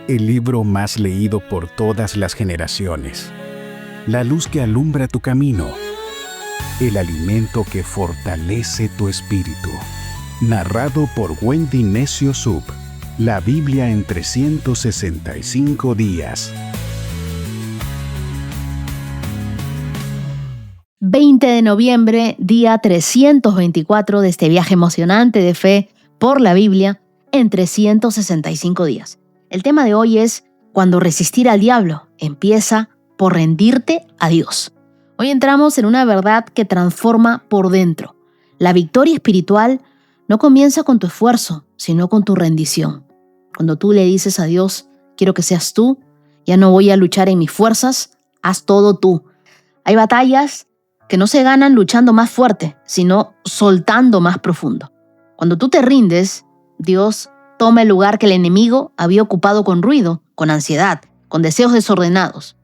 el libro más leído por todas las generaciones, la luz que alumbra tu camino, el alimento que fortalece tu espíritu. Narrado por Wendy Necio Sub, la Biblia en 365 días. 20 de noviembre, día 324 de este viaje emocionante de fe por la Biblia en 365 días. El tema de hoy es cuando resistir al diablo empieza por rendirte a Dios. Hoy entramos en una verdad que transforma por dentro. La victoria espiritual no comienza con tu esfuerzo, sino con tu rendición. Cuando tú le dices a Dios, quiero que seas tú, ya no voy a luchar en mis fuerzas, haz todo tú. Hay batallas que no se ganan luchando más fuerte, sino soltando más profundo. Cuando tú te rindes, Dios toma el lugar que el enemigo había ocupado con ruido, con ansiedad, con deseos desordenados.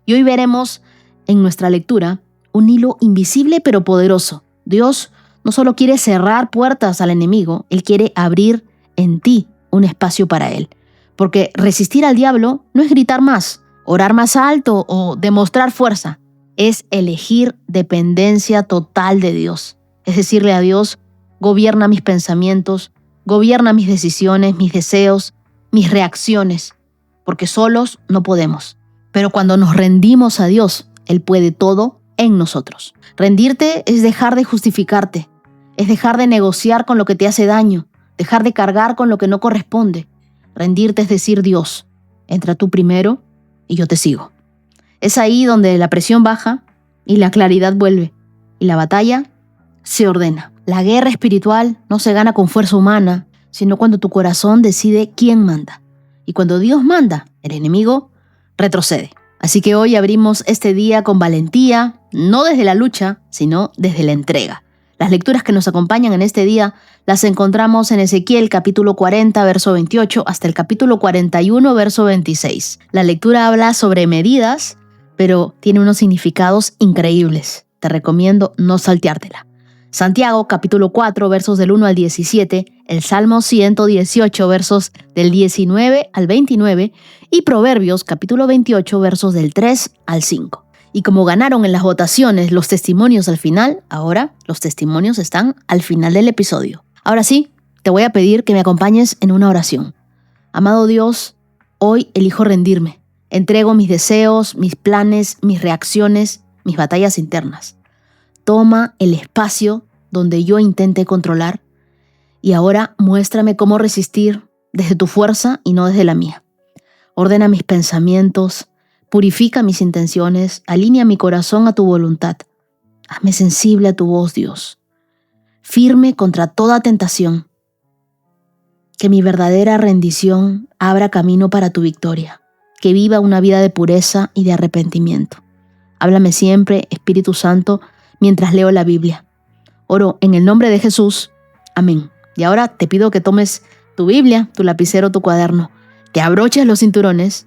Y hoy veremos en nuestra lectura un hilo invisible pero poderoso. Dios no solo quiere cerrar puertas al enemigo, Él quiere abrir en ti un espacio para Él. Porque resistir al diablo no es gritar más, orar más alto o demostrar fuerza. Es elegir dependencia total de Dios. Es decirle a Dios, gobierna mis pensamientos, gobierna mis decisiones, mis deseos, mis reacciones. Porque solos no podemos. Pero cuando nos rendimos a Dios, Él puede todo en nosotros. Rendirte es dejar de justificarte. Es dejar de negociar con lo que te hace daño, dejar de cargar con lo que no corresponde. Rendirte es decir, Dios, entra tú primero y yo te sigo. Es ahí donde la presión baja y la claridad vuelve, y la batalla se ordena. La guerra espiritual no se gana con fuerza humana, sino cuando tu corazón decide quién manda. Y cuando Dios manda, el enemigo retrocede. Así que hoy abrimos este día con valentía, no desde la lucha, sino desde la entrega. Las lecturas que nos acompañan en este día las encontramos en Ezequiel capítulo 40, verso 28, hasta el capítulo 41, verso 26. La lectura habla sobre medidas, pero tiene unos significados increíbles. Te recomiendo no salteártela. Santiago capítulo 4, versos del 1 al 17, el Salmo 118, versos del 19 al 29 y Proverbios capítulo 28, versos del 3 al 5. Y como ganaron en las votaciones los testimonios al final, ahora los testimonios están al final del episodio. Ahora sí, te voy a pedir que me acompañes en una oración. Amado Dios, hoy elijo rendirme. Entrego mis deseos, mis planes, mis reacciones, mis batallas internas. Toma el espacio donde yo intente controlar y ahora muéstrame cómo resistir desde tu fuerza y no desde la mía. Ordena mis pensamientos, purifica mis intenciones, alinea mi corazón a tu voluntad. Hazme sensible a tu voz, Dios. Firme contra toda tentación. Que mi verdadera rendición abra camino para tu victoria. Que viva una vida de pureza y de arrepentimiento. Háblame siempre, Espíritu Santo, mientras leo la Biblia. Oro en el nombre de Jesús. Amén. Y ahora te pido que tomes tu Biblia, tu lapicero, tu cuaderno, te abroches los cinturones.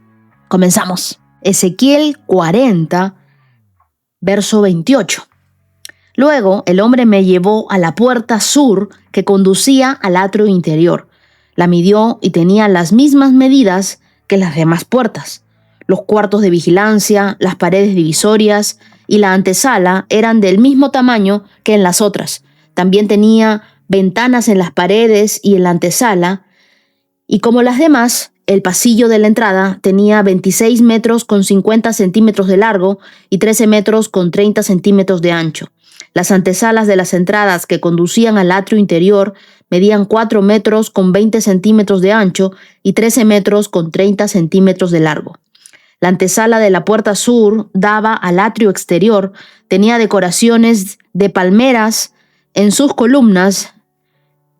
Comenzamos. Ezequiel 40, verso 28. Luego el hombre me llevó a la puerta sur que conducía al atrio interior. La midió y tenía las mismas medidas que las demás puertas. Los cuartos de vigilancia, las paredes divisorias y la antesala eran del mismo tamaño que en las otras. También tenía ventanas en las paredes y en la antesala, y como las demás, el pasillo de la entrada tenía 26 metros con 50 centímetros de largo y 13 metros con 30 centímetros de ancho. Las antesalas de las entradas que conducían al atrio interior medían 4 metros con 20 centímetros de ancho y 13 metros con 30 centímetros de largo. La antesala de la puerta sur daba al atrio exterior, tenía decoraciones de palmeras en sus columnas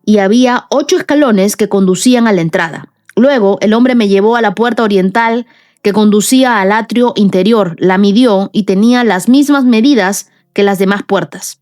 y había 8 escalones que conducían a la entrada. Luego el hombre me llevó a la puerta oriental que conducía al atrio interior, la midió y tenía las mismas medidas que las demás puertas.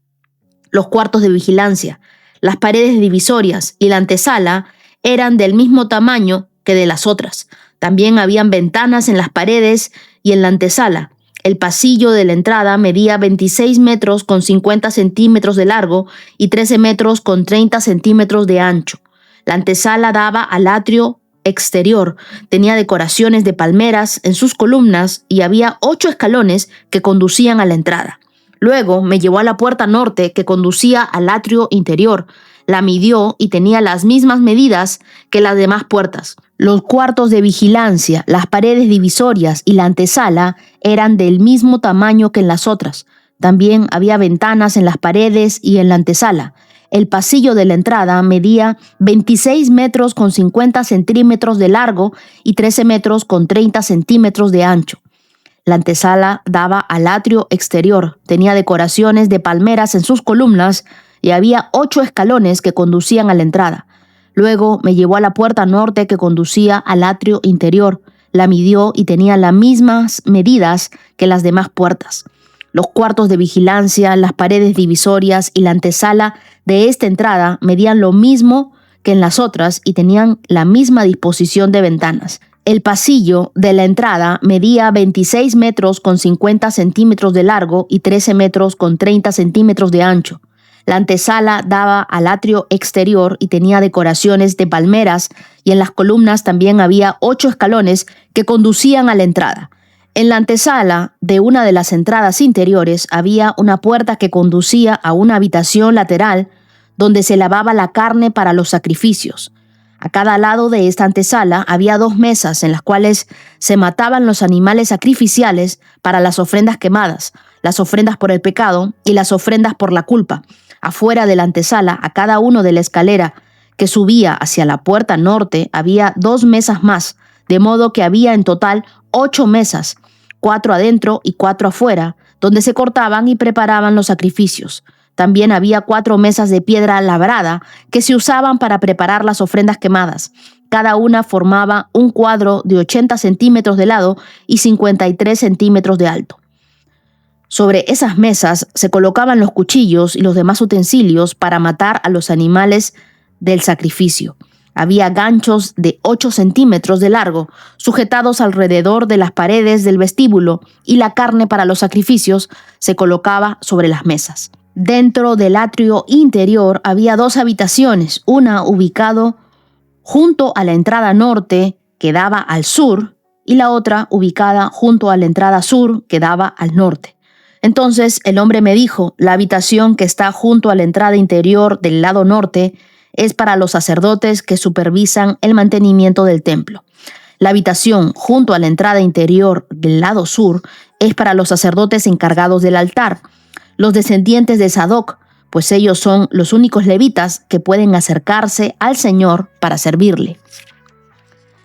Los cuartos de vigilancia, las paredes divisorias y la antesala eran del mismo tamaño que de las otras. También habían ventanas en las paredes y en la antesala. El pasillo de la entrada medía 26 metros con 50 centímetros de largo y 13 metros con 30 centímetros de ancho. La antesala daba al atrio exterior tenía decoraciones de palmeras en sus columnas y había 8 escalones que conducían a la entrada. Luego me llevó a la puerta norte que conducía al atrio interior. La midió y tenía las mismas medidas que las demás puertas. Los cuartos de vigilancia, las paredes divisorias y la antesala eran del mismo tamaño que en las otras. También había ventanas en las paredes y en la antesala. El pasillo de la entrada medía 26 metros con 50 centímetros de largo y 13 metros con 30 centímetros de ancho. La antesala daba al atrio exterior, tenía decoraciones de palmeras en sus columnas y había 8 escalones que conducían a la entrada. Luego me llevó a la puerta norte que conducía al atrio interior. La midió y tenía las mismas medidas que las demás puertas. Los cuartos de vigilancia, las paredes divisorias y la antesala de esta entrada medían lo mismo que en las otras y tenían la misma disposición de ventanas. El pasillo de la entrada medía 26 metros con 50 centímetros de largo y 13 metros con 30 centímetros de ancho. La antesala daba al atrio exterior y tenía decoraciones de palmeras y en las columnas también había 8 escalones que conducían a la entrada. En la antesala de una de las entradas interiores había una puerta que conducía a una habitación lateral donde se lavaba la carne para los sacrificios. A cada lado de esta antesala había 2 mesas en las cuales se mataban los animales sacrificiales para las ofrendas quemadas, las ofrendas por el pecado y las ofrendas por la culpa. Afuera de la antesala, a cada uno de la escalera que subía hacia la puerta norte, había 2 mesas más, de modo que había en total 8 mesas, 4 adentro y 4 afuera, donde se cortaban y preparaban los sacrificios. También había 4 mesas de piedra labrada que se usaban para preparar las ofrendas quemadas. Cada una formaba un cuadro de 80 centímetros de lado y 53 centímetros de alto. Sobre esas mesas se colocaban los cuchillos y los demás utensilios para matar a los animales del sacrificio. Había ganchos de 8 centímetros de largo, sujetados alrededor de las paredes del vestíbulo, y la carne para los sacrificios se colocaba sobre las mesas. Dentro del atrio interior había 2 habitaciones, una ubicada junto a la entrada norte que daba al sur y la otra ubicada junto a la entrada sur que daba al norte. Entonces el hombre me dijo, la habitación que está junto a la entrada interior del lado norte es para los sacerdotes que supervisan el mantenimiento del templo. La habitación junto a la entrada interior del lado sur es para los sacerdotes encargados del altar, los descendientes de Sadoc, pues ellos son los únicos levitas que pueden acercarse al Señor para servirle.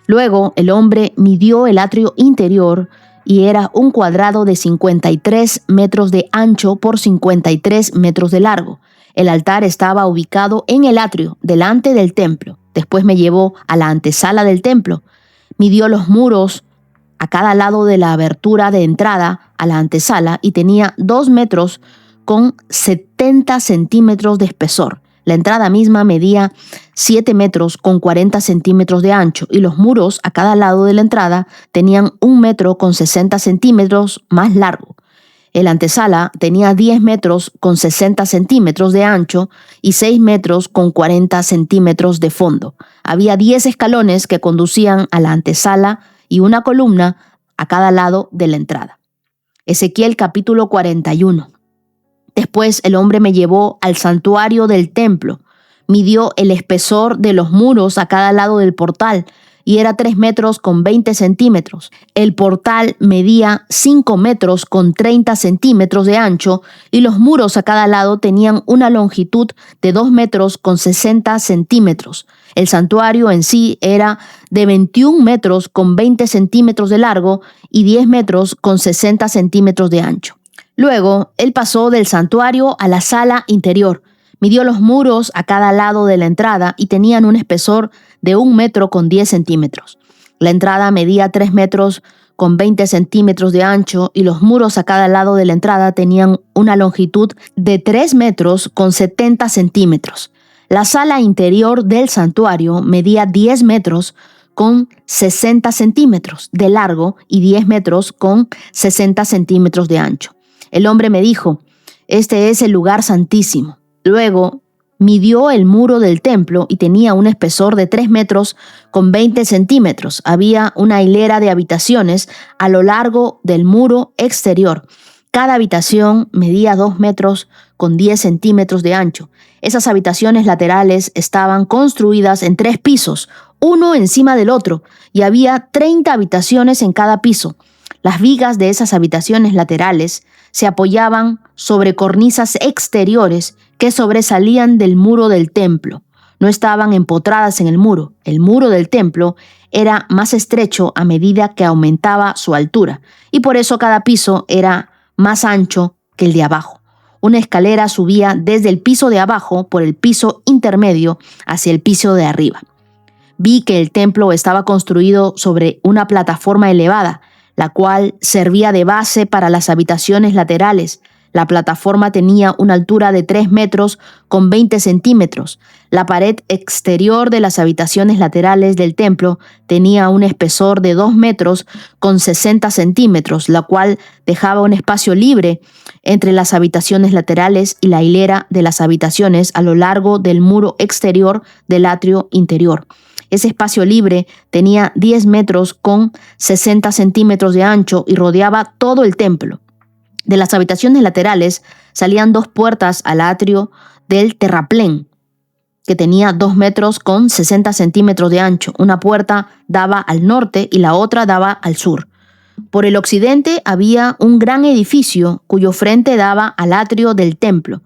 Luego el hombre midió el atrio interior y era un cuadrado de 53 metros de ancho por 53 metros de largo. El altar estaba ubicado en el atrio, delante del templo. Después me llevó a la antesala del templo. Midió los muros a cada lado de la abertura de entrada a la antesala y tenía 2 metros con 70 centímetros de espesor. La entrada misma medía 7 metros con 40 centímetros de ancho y los muros a cada lado de la entrada tenían 1 metro con 60 centímetros más largo. El antesala tenía 10 metros con 60 centímetros de ancho y 6 metros con 40 centímetros de fondo. Había 10 escalones que conducían a la antesala y una columna a cada lado de la entrada. Ezequiel capítulo 41. Después el hombre me llevó al santuario del templo. Midió el espesor de los muros a cada lado del portal y era 3 metros con 20 centímetros. El portal medía 5 metros con 30 centímetros de ancho y los muros a cada lado tenían una longitud de 2 metros con 60 centímetros. El santuario en sí era de 21 metros con 20 centímetros de largo y 10 metros con 60 centímetros de ancho. Luego, él pasó del santuario a la sala interior. Midió los muros a cada lado de la entrada y tenían un espesor de 1 metro con 10 centímetros. La entrada medía 3 metros con 20 centímetros de ancho y los muros a cada lado de la entrada tenían una longitud de 3 metros con 70 centímetros. La sala interior del santuario medía 10 metros con 60 centímetros de largo y 10 metros con 60 centímetros de ancho. El hombre me dijo, este es el lugar santísimo. Luego midió el muro del templo y tenía un espesor de 3 metros con 20 centímetros. Había una hilera de habitaciones a lo largo del muro exterior. Cada habitación medía 2 metros con 10 centímetros de ancho. Esas habitaciones laterales estaban construidas en 3 pisos, uno encima del otro, y había 30 habitaciones en cada piso. Las vigas de esas habitaciones laterales se apoyaban sobre cornisas exteriores que sobresalían del muro del templo. No estaban empotradas en el muro. El muro del templo era más estrecho a medida que aumentaba su altura, y por eso cada piso era más ancho que el de abajo. Una escalera subía desde el piso de abajo por el piso intermedio hacia el piso de arriba. Vi que el templo estaba construido sobre una plataforma elevada, la cual servía de base para las habitaciones laterales. La plataforma tenía una altura de 3 metros con 20 centímetros. La pared exterior de las habitaciones laterales del templo tenía un espesor de 2 metros con 60 centímetros, la cual dejaba un espacio libre entre las habitaciones laterales y la hilera de las habitaciones a lo largo del muro exterior del atrio interior. Ese espacio libre tenía 10 metros con 60 centímetros de ancho y rodeaba todo el templo. De las habitaciones laterales salían 2 puertas al atrio del terraplén, que tenía 2 metros con 60 centímetros de ancho. Una puerta daba al norte y la otra daba al sur. Por el occidente había un gran edificio cuyo frente daba al atrio del templo.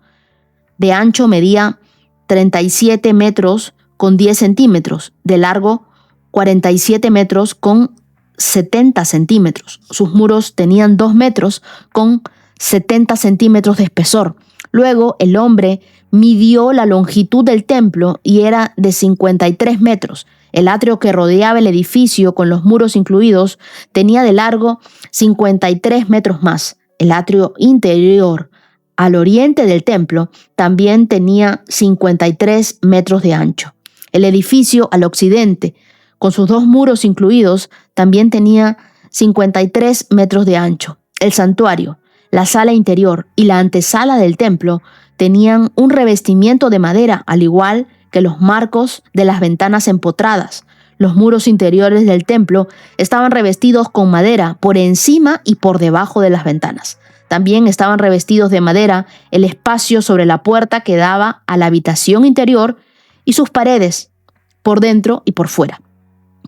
De ancho medía 37 metros con 10 centímetros, de largo 47 metros con 70 centímetros. Sus muros tenían 2 metros con 70 centímetros de espesor. Luego el hombre midió la longitud del templo y era de 53 metros. El atrio que rodeaba el edificio, con los muros incluidos, tenía de largo 53 metros más. El atrio interior, al oriente del templo, también tenía 53 metros de ancho. El edificio al occidente, con sus 2 muros incluidos, también tenía 53 metros de ancho. El santuario, la sala interior y la antesala del templo tenían un revestimiento de madera, al igual que los marcos de las ventanas empotradas. Los muros interiores del templo estaban revestidos con madera por encima y por debajo de las ventanas. También estaban revestidos de madera el espacio sobre la puerta que daba a la habitación interior y sus paredes, por dentro y por fuera.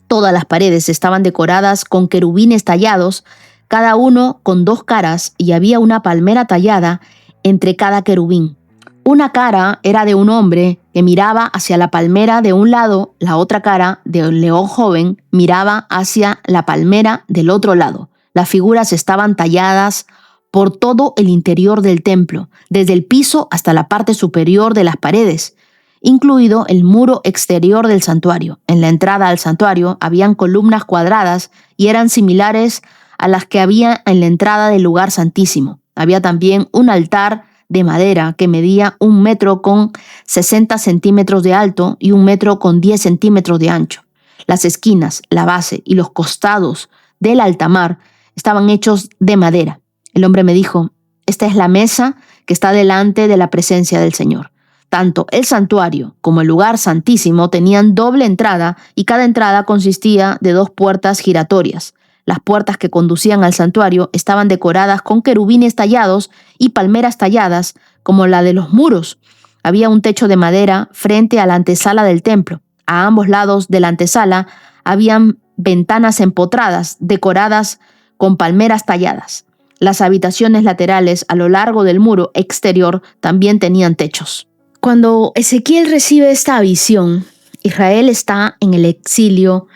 Todas las paredes estaban decoradas con querubines tallados, cada uno con 2 caras, y había una palmera tallada entre cada querubín. Una cara era de un hombre que miraba hacia la palmera de un lado, la otra cara, de un león joven, miraba hacia la palmera del otro lado. Las figuras estaban talladas por todo el interior del templo, desde el piso hasta la parte superior de las paredes, incluido el muro exterior del santuario. En la entrada al santuario habían columnas cuadradas y eran similares a las que había en la entrada del lugar santísimo. Había también un altar de madera que medía 1 metro con 60 centímetros de alto y 1 metro con 10 centímetros de ancho. Las esquinas, la base y los costados del altar estaban hechos de madera. El hombre me dijo: esta es la mesa que está delante de la presencia del Señor. Tanto el santuario como el lugar santísimo tenían doble entrada y cada entrada consistía de 2 puertas giratorias. Las puertas que conducían al santuario estaban decoradas con querubines tallados y palmeras talladas, como la de los muros. Había un techo de madera frente a la antesala del templo. A ambos lados de la antesala habían ventanas empotradas, decoradas con palmeras talladas. Las habitaciones laterales a lo largo del muro exterior también tenían techos. Cuando Ezequiel recibe esta visión, Israel está en el exilio,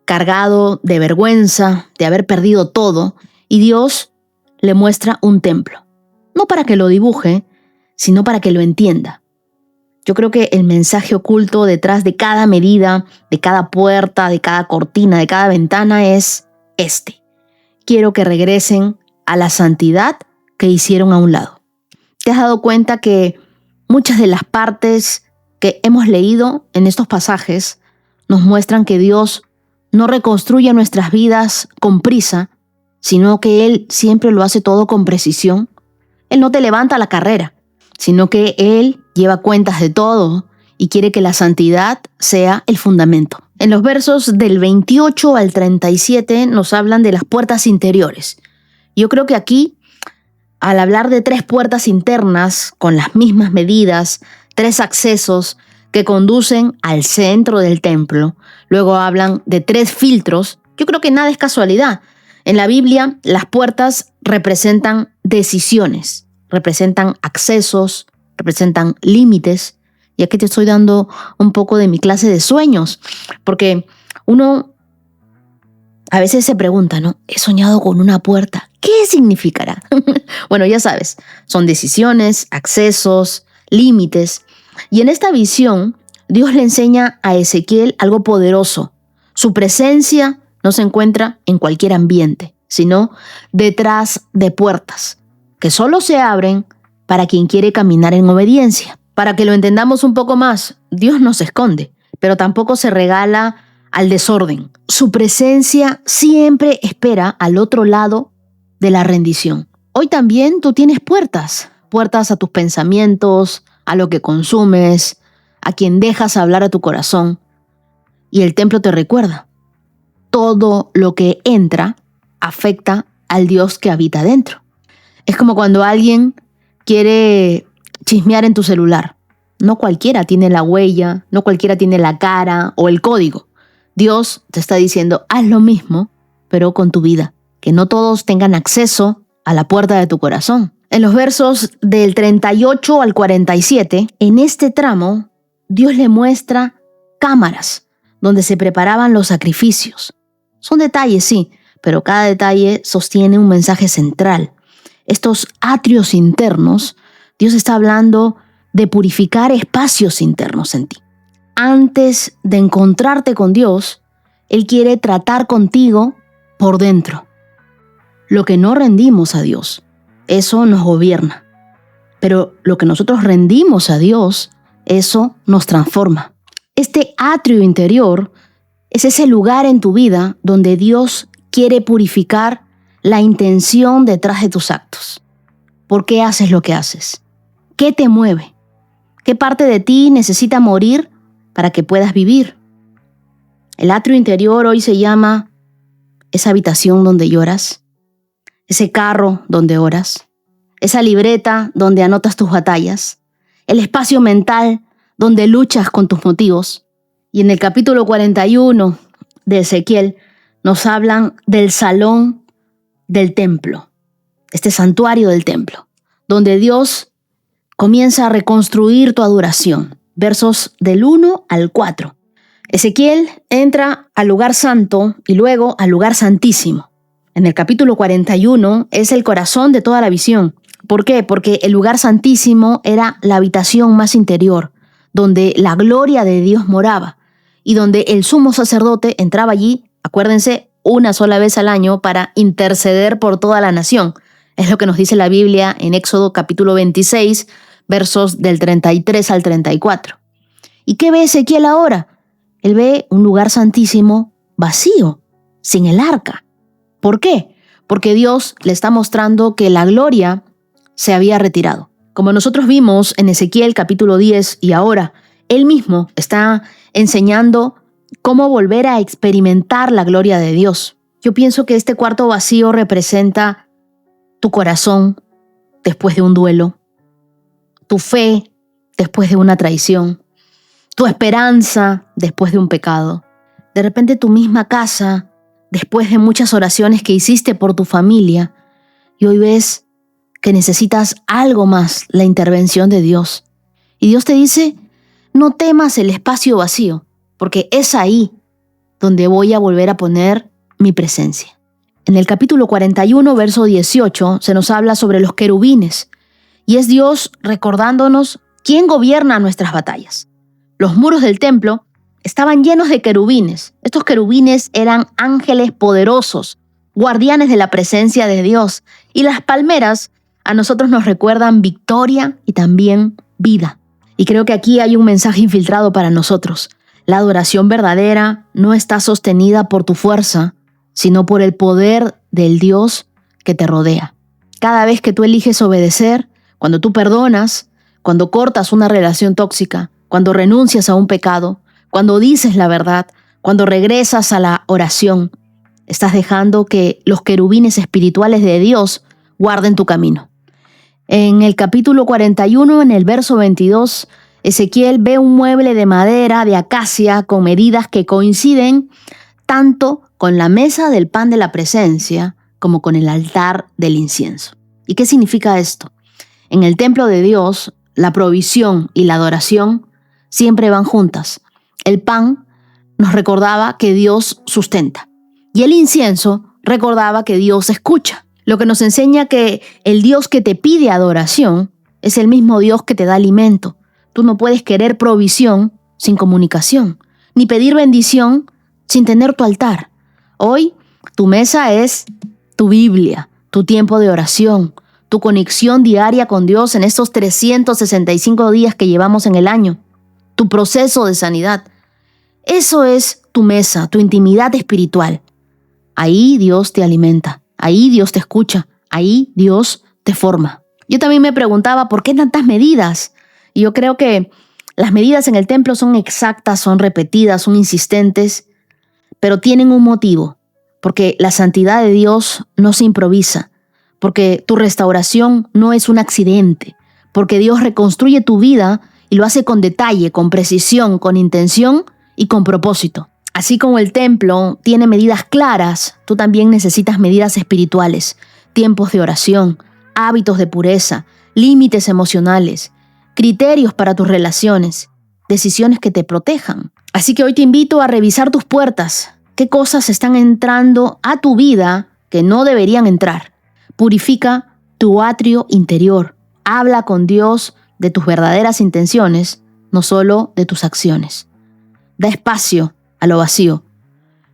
cargado de vergüenza, de haber perdido todo, y Dios le muestra un templo. No para que lo dibuje, sino para que lo entienda. Yo creo que el mensaje oculto detrás de cada medida, de cada puerta, de cada cortina, de cada ventana es este: quiero que regresen a la santidad que hicieron a un lado. ¿Te has dado cuenta que muchas de las partes que hemos leído en estos pasajes nos muestran que Dios no reconstruye nuestras vidas con prisa, sino que Él siempre lo hace todo con precisión? Él no te levanta la carrera, sino que Él lleva cuentas de todo y quiere que la santidad sea el fundamento. En los versos del 28 al 37 nos hablan de las puertas interiores. Yo creo que aquí, al hablar de 3 puertas internas con las mismas medidas, 3 accesos que conducen al centro del templo, luego hablan de 3 filtros, yo creo que nada es casualidad. En la Biblia, las puertas representan decisiones, representan accesos, representan límites. Y aquí te estoy dando un poco de mi clase de sueños, porque uno a veces se pregunta, ¿no? He soñado con una puerta. ¿Qué significará? Bueno, ya sabes, son decisiones, accesos, límites. Y en esta visión, Dios le enseña a Ezequiel algo poderoso. Su presencia no se encuentra en cualquier ambiente, sino detrás de puertas, que solo se abren para quien quiere caminar en obediencia. Para que lo entendamos un poco más, Dios no se esconde, pero tampoco se regala al desorden. Su presencia siempre espera al otro lado de la rendición. Hoy también tú tienes puertas a tus pensamientos, a lo que consumes, a quien dejas hablar a tu corazón. Y el templo te recuerda, todo lo que entra afecta al Dios que habita dentro. Es como cuando alguien quiere chismear en tu celular. No cualquiera tiene la huella, no cualquiera tiene la cara o el código. Dios te está diciendo, haz lo mismo, pero con tu vida. Que no todos tengan acceso a la puerta de tu corazón. En los versos del 38 al 47, en este tramo, Dios le muestra cámaras donde se preparaban los sacrificios. Son detalles, sí, pero cada detalle sostiene un mensaje central. Estos atrios internos, Dios está hablando de purificar espacios internos en ti. Antes de encontrarte con Dios, Él quiere tratar contigo por dentro. Lo que no rendimos a Dios, eso nos gobierna. Pero lo que nosotros rendimos a Dios, eso nos transforma. Este atrio interior es ese lugar en tu vida donde Dios quiere purificar la intención detrás de tus actos. ¿Por qué haces lo que haces? ¿Qué te mueve? ¿Qué parte de ti necesita morir para que puedas vivir? El atrio interior hoy se llama esa habitación donde lloras, ese carro donde oras, esa libreta donde anotas tus batallas, el espacio mental donde luchas con tus motivos. Y en el capítulo 41 de Ezequiel nos hablan del salón del templo, este santuario del templo, donde Dios comienza a reconstruir tu adoración. Versos del 1 al 4. Ezequiel entra al lugar santo y luego al lugar santísimo. En el capítulo 41 es el corazón de toda la visión. ¿Por qué? Porque el lugar santísimo era la habitación más interior, donde la gloria de Dios moraba y donde el sumo sacerdote entraba allí, acuérdense, una sola vez al año para interceder por toda la nación. Es lo que nos dice la Biblia en Éxodo capítulo 26, versos del 33 al 34. ¿Y qué ve Ezequiel ahora? Él ve un lugar santísimo vacío, sin el arca. ¿Por qué? Porque Dios le está mostrando que la gloria se había retirado. Como nosotros vimos en Ezequiel capítulo 10 y ahora, él mismo está enseñando cómo volver a experimentar la gloria de Dios. Yo pienso que este cuarto vacío representa tu corazón después de un duelo, tu fe después de una traición, tu esperanza después de un pecado, de repente tu misma casa después de muchas oraciones que hiciste por tu familia y hoy ves que necesitas algo más, la intervención de Dios. Y Dios te dice, no temas el espacio vacío, porque es ahí donde voy a volver a poner mi presencia. En el capítulo 41, verso 18, se nos habla sobre los querubines, y es Dios recordándonos quién gobierna nuestras batallas. Los muros del templo estaban llenos de querubines. Estos querubines eran ángeles poderosos, guardianes de la presencia de Dios. Y las palmeras a nosotros nos recuerdan victoria y también vida. Y creo que aquí hay un mensaje infiltrado para nosotros. La adoración verdadera no está sostenida por tu fuerza, sino por el poder del Dios que te rodea. Cada vez que tú eliges obedecer, cuando tú perdonas, cuando cortas una relación tóxica, cuando renuncias a un pecado, cuando dices la verdad, cuando regresas a la oración, estás dejando que los querubines espirituales de Dios guarden tu camino. En el capítulo 41, en el verso 22, Ezequiel ve un mueble de madera de acacia con medidas que coinciden tanto con la mesa del pan de la presencia como con el altar del incienso. ¿Y qué significa esto? En el templo de Dios, la provisión y la adoración siempre van juntas. El pan nos recordaba que Dios sustenta y el incienso recordaba que Dios escucha. Lo que nos enseña que el Dios que te pide adoración es el mismo Dios que te da alimento. Tú no puedes querer provisión sin comunicación, ni pedir bendición sin tener tu altar. Hoy, tu mesa es tu Biblia, tu tiempo de oración, tu conexión diaria con Dios en estos 365 días que llevamos en el año, tu proceso de sanidad. Eso es tu mesa, tu intimidad espiritual. Ahí Dios te alimenta, ahí Dios te escucha, ahí Dios te forma. Yo también me preguntaba, ¿por qué tantas medidas? Y yo creo que las medidas en el templo son exactas, son repetidas, son insistentes, pero tienen un motivo, porque la santidad de Dios no se improvisa, porque tu restauración no es un accidente, porque Dios reconstruye tu vida y lo hace con detalle, con precisión, con intención y con propósito. Así como el templo tiene medidas claras, tú también necesitas medidas espirituales, tiempos de oración, hábitos de pureza, límites emocionales, criterios para tus relaciones, decisiones que te protejan. Así que hoy te invito a revisar tus puertas. ¿Qué cosas están entrando a tu vida que no deberían entrar? Purifica tu atrio interior. Habla con Dios de tus verdaderas intenciones, no solo de tus acciones. Da espacio a lo vacío.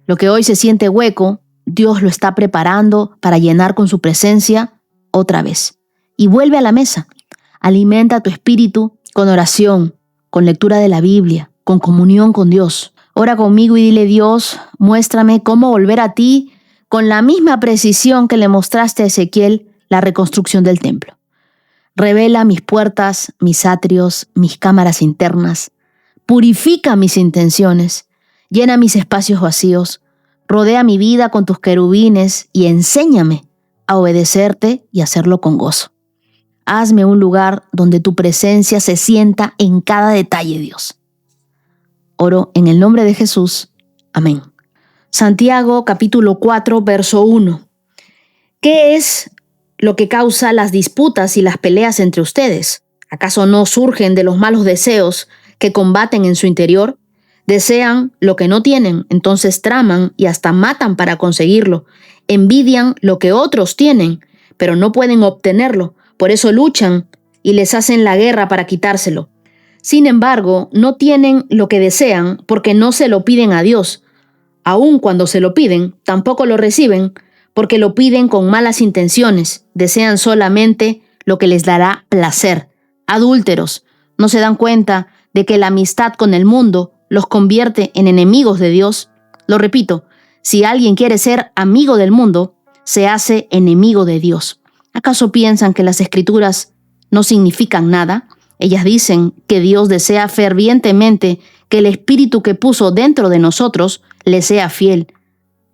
Lo que hoy se siente hueco, Dios lo está preparando para llenar con su presencia otra vez. Y vuelve a la mesa. Alimenta tu espíritu con oración, con lectura de la Biblia, con comunión con Dios. Ora conmigo y dile: Dios, muéstrame cómo volver a ti con la misma precisión que le mostraste a Ezequiel la reconstrucción del templo. Revela mis puertas, mis atrios, mis cámaras internas. Purifica mis intenciones. Llena mis espacios vacíos. Rodea mi vida con tus querubines y enséñame a obedecerte y hacerlo con gozo. Hazme un lugar donde tu presencia se sienta en cada detalle, Dios. Oro en el nombre de Jesús. Amén. Santiago capítulo 4, verso 1. ¿Qué es lo que causa las disputas y las peleas entre ustedes? ¿Acaso no surgen de los malos deseos que combaten en su interior? Desean lo que no tienen, entonces traman y hasta matan para conseguirlo. Envidian lo que otros tienen, pero no pueden obtenerlo. Por eso luchan y les hacen la guerra para quitárselo. Sin embargo, no tienen lo que desean porque no se lo piden a Dios. Aun cuando se lo piden, tampoco lo reciben porque lo piden con malas intenciones. Desean solamente lo que les dará placer. Adúlteros, ¿no se dan cuenta de que la amistad con el mundo los convierte en enemigos de Dios? Lo repito, si alguien quiere ser amigo del mundo, se hace enemigo de Dios. ¿Acaso piensan que las Escrituras no significan nada? Ellas dicen que Dios desea fervientemente que el Espíritu que puso dentro de nosotros le sea fiel.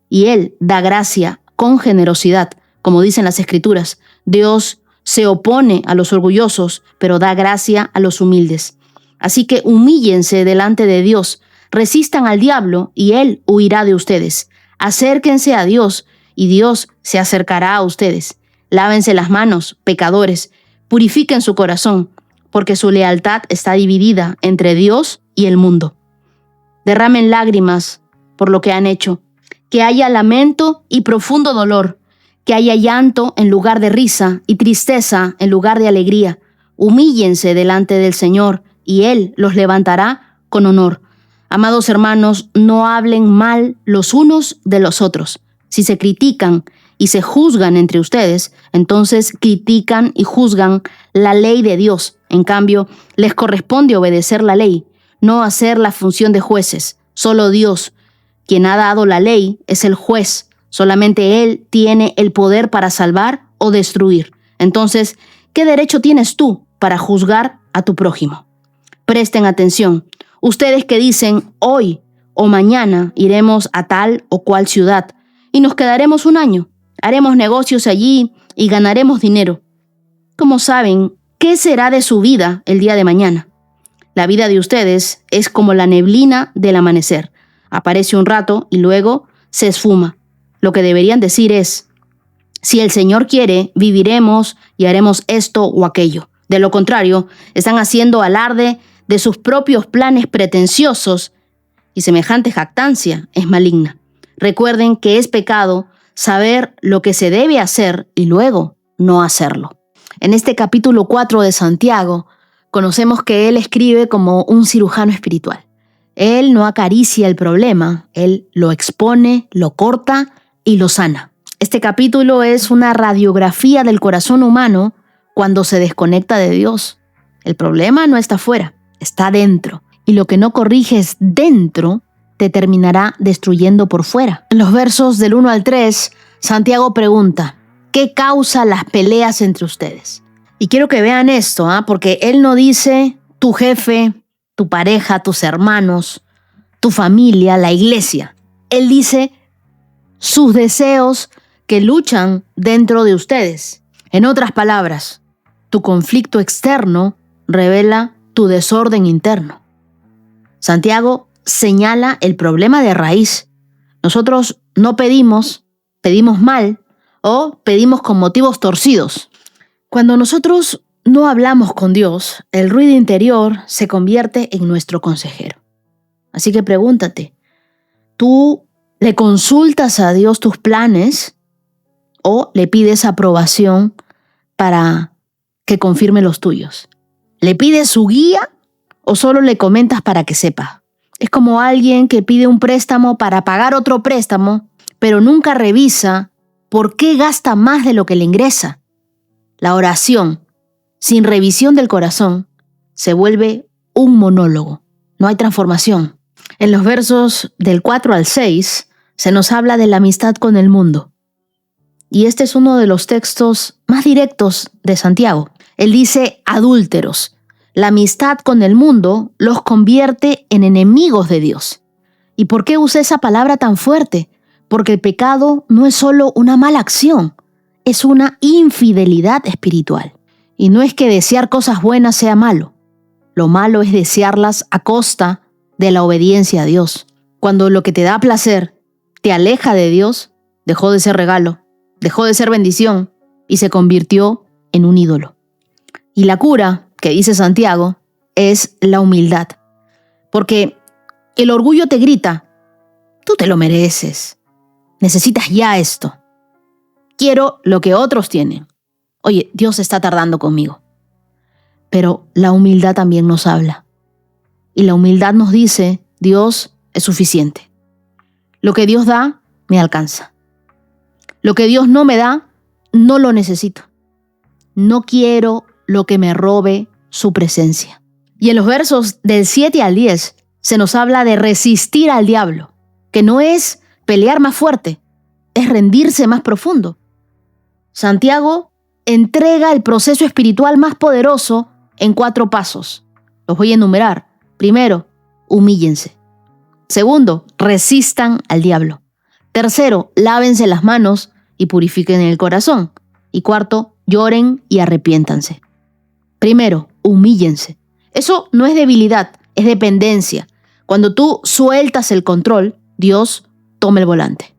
Y Él da gracia con generosidad, como dicen las Escrituras. Dios se opone a los orgullosos, pero da gracia a los humildes. Así que humíllense delante de Dios, resistan al diablo y Él huirá de ustedes. Acérquense a Dios y Dios se acercará a ustedes. Lávense las manos, pecadores, purifiquen su corazón, porque su lealtad está dividida entre Dios y el mundo. Derramen lágrimas por lo que han hecho, que haya lamento y profundo dolor, que haya llanto en lugar de risa y tristeza en lugar de alegría. Humíllense delante del Señor y Él los levantará con honor. Amados hermanos, no hablen mal los unos de los otros. Si se critican y se juzgan entre ustedes, entonces critican y juzgan la ley de Dios. En cambio, les corresponde obedecer la ley, no hacer la función de jueces. Solo Dios, quien ha dado la ley, es el juez. Solamente Él tiene el poder para salvar o destruir. Entonces, ¿qué derecho tienes tú para juzgar a tu prójimo. Presten atención. Ustedes que dicen hoy o mañana iremos a tal o cual ciudad y nos quedaremos un año, haremos negocios allí y ganaremos dinero. ¿Cómo saben qué será de su vida el día de mañana? La vida de ustedes es como la neblina del amanecer. Aparece un rato y luego se esfuma. Lo que deberían decir es: si el Señor quiere, viviremos y haremos esto o aquello. De lo contrario, están haciendo alarde de sus propios planes pretenciosos y semejante jactancia es maligna. Recuerden que es pecado saber lo que se debe hacer y luego no hacerlo. En este capítulo 4 de Santiago, conocemos que él escribe como un cirujano espiritual. Él no acaricia el problema, él lo expone, lo corta y lo sana. Este capítulo es una radiografía del corazón humano cuando se desconecta de Dios. El problema no está fuera, está dentro. Y lo que no corriges dentro te terminará destruyendo por fuera. En los versos del 1 al 3, Santiago pregunta: ¿qué causa las peleas entre ustedes? Y quiero que vean esto, porque él no dice tu jefe, tu pareja, tus hermanos, tu familia, la iglesia. Él dice sus deseos que luchan dentro de ustedes. En otras palabras, tu conflicto externo revela tu desorden interno. Santiago señala el problema de raíz. Nosotros no pedimos mal o pedimos con motivos torcidos. Cuando nosotros no hablamos con Dios, el ruido interior se convierte en nuestro consejero. Así que pregúntate, ¿tú le consultas a Dios tus planes o le pides aprobación para que confirme los tuyos? ¿Le pides su guía o solo le comentas para que sepa? Es como alguien que pide un préstamo para pagar otro préstamo, pero nunca revisa por qué gasta más de lo que le ingresa. La oración, sin revisión del corazón, se vuelve un monólogo. No hay transformación. En los versos del 4 al 6 se nos habla de la amistad con el mundo. Y este es uno de los textos más directos de Santiago. Él dice: adúlteros. La amistad con el mundo los convierte en enemigos de Dios. ¿Y por qué usa esa palabra tan fuerte? Porque el pecado no es solo una mala acción, es una infidelidad espiritual. Y no es que desear cosas buenas sea malo. Lo malo es desearlas a costa de la obediencia a Dios. Cuando lo que te da placer te aleja de Dios, dejó de ser regalo, dejó de ser bendición y se convirtió en un ídolo. Y la cura, que dice Santiago, es la humildad. Porque el orgullo te grita: tú te lo mereces, necesitas ya esto, quiero lo que otros tienen. Oye, Dios está tardando conmigo. Pero la humildad también nos habla. Y la humildad nos dice: Dios es suficiente. Lo que Dios da, me alcanza. Lo que Dios no me da, no lo necesito. No quiero lo que me robe su presencia. Y en los versos del 7 al 10 se nos habla de resistir al diablo, que no es pelear más fuerte, es rendirse más profundo. Santiago entrega el proceso espiritual más poderoso en 4 pasos. Los voy a enumerar. Primero, humíllense. Segundo, resistan al diablo. Tercero, lávense las manos y purifiquen el corazón. Y cuarto, lloren y arrepiéntanse. Primero, humíllense. Eso no es debilidad, es dependencia. Cuando tú sueltas el control, Dios toma el volante.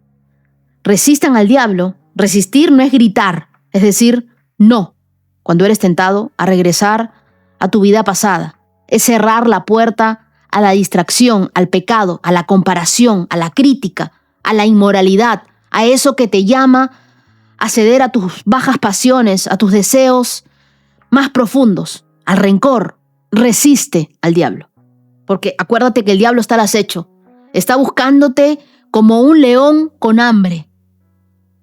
Resistan al diablo. Resistir no es gritar, es decir, no. Cuando eres tentado a regresar a tu vida pasada, es cerrar la puerta a la distracción, al pecado, a la comparación, a la crítica, a la inmoralidad, a eso que te llama a ceder a tus bajas pasiones, a tus deseos más profundos, al rencor. Resiste al diablo. Porque acuérdate que el diablo está al acecho. Está buscándote como un león con hambre.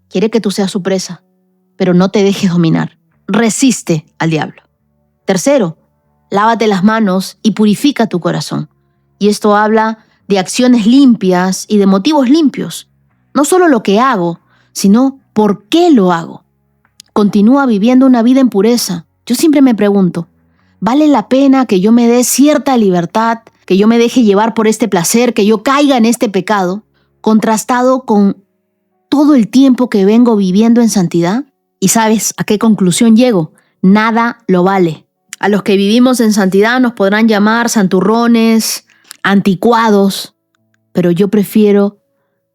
Quiere que tú seas su presa, pero no te dejes dominar. Resiste al diablo. Tercero, lávate las manos y purifica tu corazón. Y esto habla de acciones limpias y de motivos limpios. No solo lo que hago, sino por qué lo hago. Continúa viviendo una vida en pureza. Yo siempre me pregunto, ¿Vale la pena que yo me dé cierta libertad, que yo me deje llevar por este placer, que yo caiga en este pecado, contrastado con todo el tiempo que vengo viviendo en santidad? ¿Y sabes a qué conclusión llego? Nada lo vale. A los que vivimos en santidad nos podrán llamar santurrones, anticuados, pero yo prefiero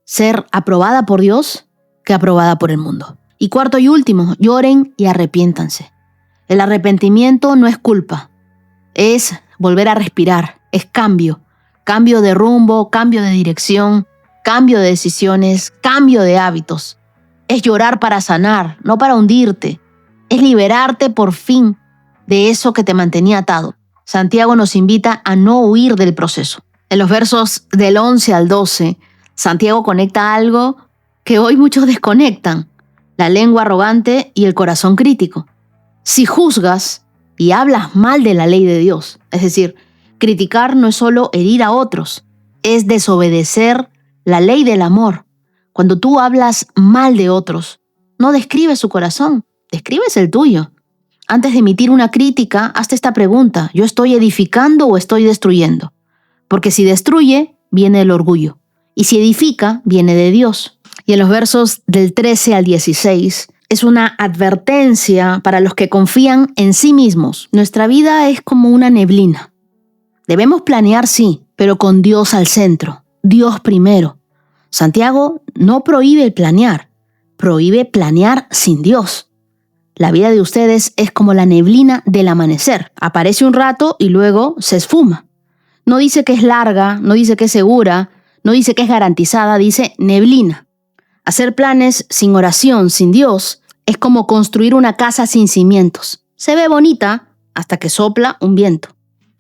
ser aprobada por Dios que aprobada por el mundo. Y cuarto y último, lloren y arrepiéntanse. El arrepentimiento no es culpa, es volver a respirar, es cambio de rumbo, cambio de dirección, cambio de decisiones, cambio de hábitos. Es llorar para sanar, no para hundirte. Es liberarte por fin de eso que te mantenía atado. Santiago nos invita a no huir del proceso. En los versos del 11 al 12, Santiago conecta algo que hoy muchos desconectan: la lengua arrogante y el corazón crítico. Si juzgas y hablas mal de la ley de Dios, es decir, criticar no es solo herir a otros, es desobedecer la ley del amor. Cuando tú hablas mal de otros, no describes su corazón, describes el tuyo. Antes de emitir una crítica, hazte esta pregunta: ¿yo estoy edificando o estoy destruyendo? Porque si destruye, viene el orgullo. Y si edifica, viene de Dios. Y en los versos del 13 al 16, es una advertencia para los que confían en sí mismos. Nuestra vida es como una neblina. Debemos planear, sí, pero con Dios al centro. Dios primero. Santiago no prohíbe el planear, prohíbe planear sin Dios. La vida de ustedes es como la neblina del amanecer. Aparece un rato y luego se esfuma. No dice que es larga, no dice que es segura, no dice que es garantizada, dice neblina. Hacer planes sin oración, sin Dios, es como construir una casa sin cimientos. Se ve bonita hasta que sopla un viento.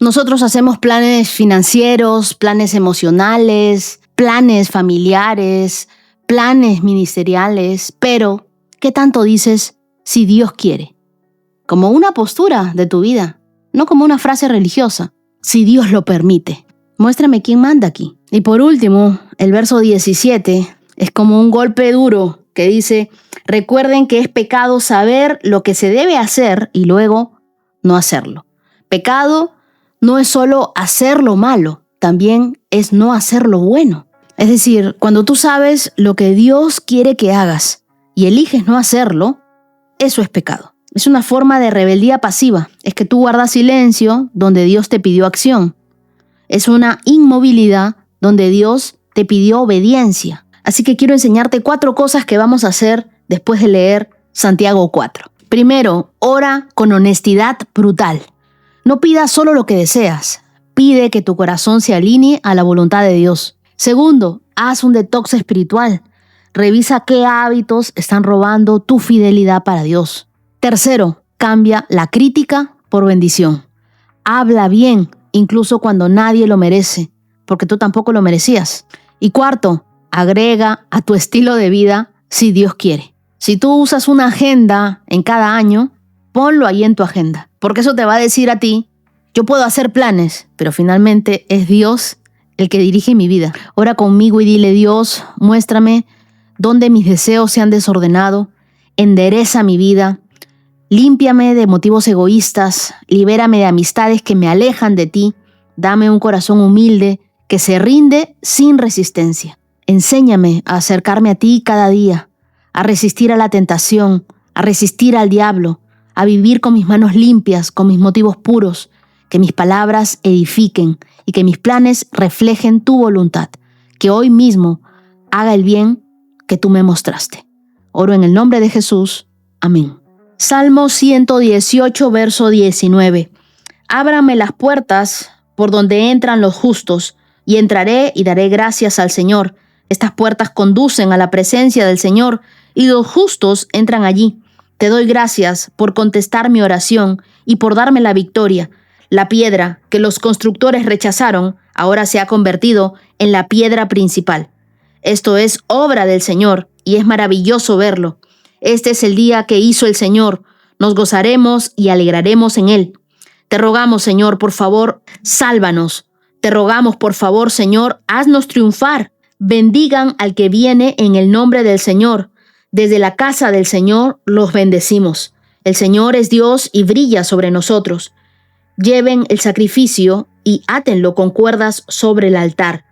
Nosotros hacemos planes financieros, planes emocionales, planes familiares, planes ministeriales, pero ¿qué tanto dices si Dios quiere? Como una postura de tu vida, no como una frase religiosa. Si Dios lo permite. Muéstrame quién manda aquí. Y por último, el verso 17 es como un golpe duro que dice: recuerden que es pecado saber lo que se debe hacer y luego no hacerlo. Pecado no es solo hacer lo malo, también es no hacer lo bueno. Es decir, cuando tú sabes lo que Dios quiere que hagas y eliges no hacerlo, eso es pecado. Es una forma de rebeldía pasiva. Es que tú guardas silencio donde Dios te pidió acción. Es una inmovilidad donde Dios te pidió obediencia. Así que quiero enseñarte 4 cosas que vamos a hacer después de leer Santiago 4. Primero, ora con honestidad brutal. No pidas solo lo que deseas. Pide que tu corazón se alinee a la voluntad de Dios. Segundo, haz un detox espiritual. Revisa qué hábitos están robando tu fidelidad para Dios. Tercero, cambia la crítica por bendición. Habla bien, incluso cuando nadie lo merece, porque tú tampoco lo merecías. Y cuarto, agrega a tu estilo de vida si Dios quiere. Si tú usas una agenda en cada año, ponlo ahí en tu agenda, porque eso te va a decir a ti: yo puedo hacer planes, pero finalmente es Dios el que dirige mi vida. Ora conmigo y dile: Dios, muéstrame dónde mis deseos se han desordenado, endereza mi vida, límpiame de motivos egoístas, libérame de amistades que me alejan de ti, dame un corazón humilde que se rinde sin resistencia. Enséñame a acercarme a ti cada día, a resistir a la tentación, a resistir al diablo, a vivir con mis manos limpias, con mis motivos puros, que mis palabras edifiquen y que mis planes reflejen tu voluntad, que hoy mismo haga el bien que tú me mostraste. Oro en el nombre de Jesús. Amén. Salmo 118, verso 19. Ábrame las puertas por donde entran los justos, y entraré y daré gracias al Señor. Estas puertas conducen a la presencia del Señor, y los justos entran allí. Te doy gracias por contestar mi oración y por darme la victoria. La piedra que los constructores rechazaron ahora se ha convertido en la piedra principal. Esto es obra del Señor y es maravilloso verlo. Este es el día que hizo el Señor. Nos gozaremos y alegraremos en él. Te rogamos, Señor, por favor, sálvanos. Te rogamos, por favor, Señor, haznos triunfar. Bendigan al que viene en el nombre del Señor. Desde la casa del Señor los bendecimos. El Señor es Dios y brilla sobre nosotros. lleven el sacrificio y átenlo con cuerdas sobre el altar.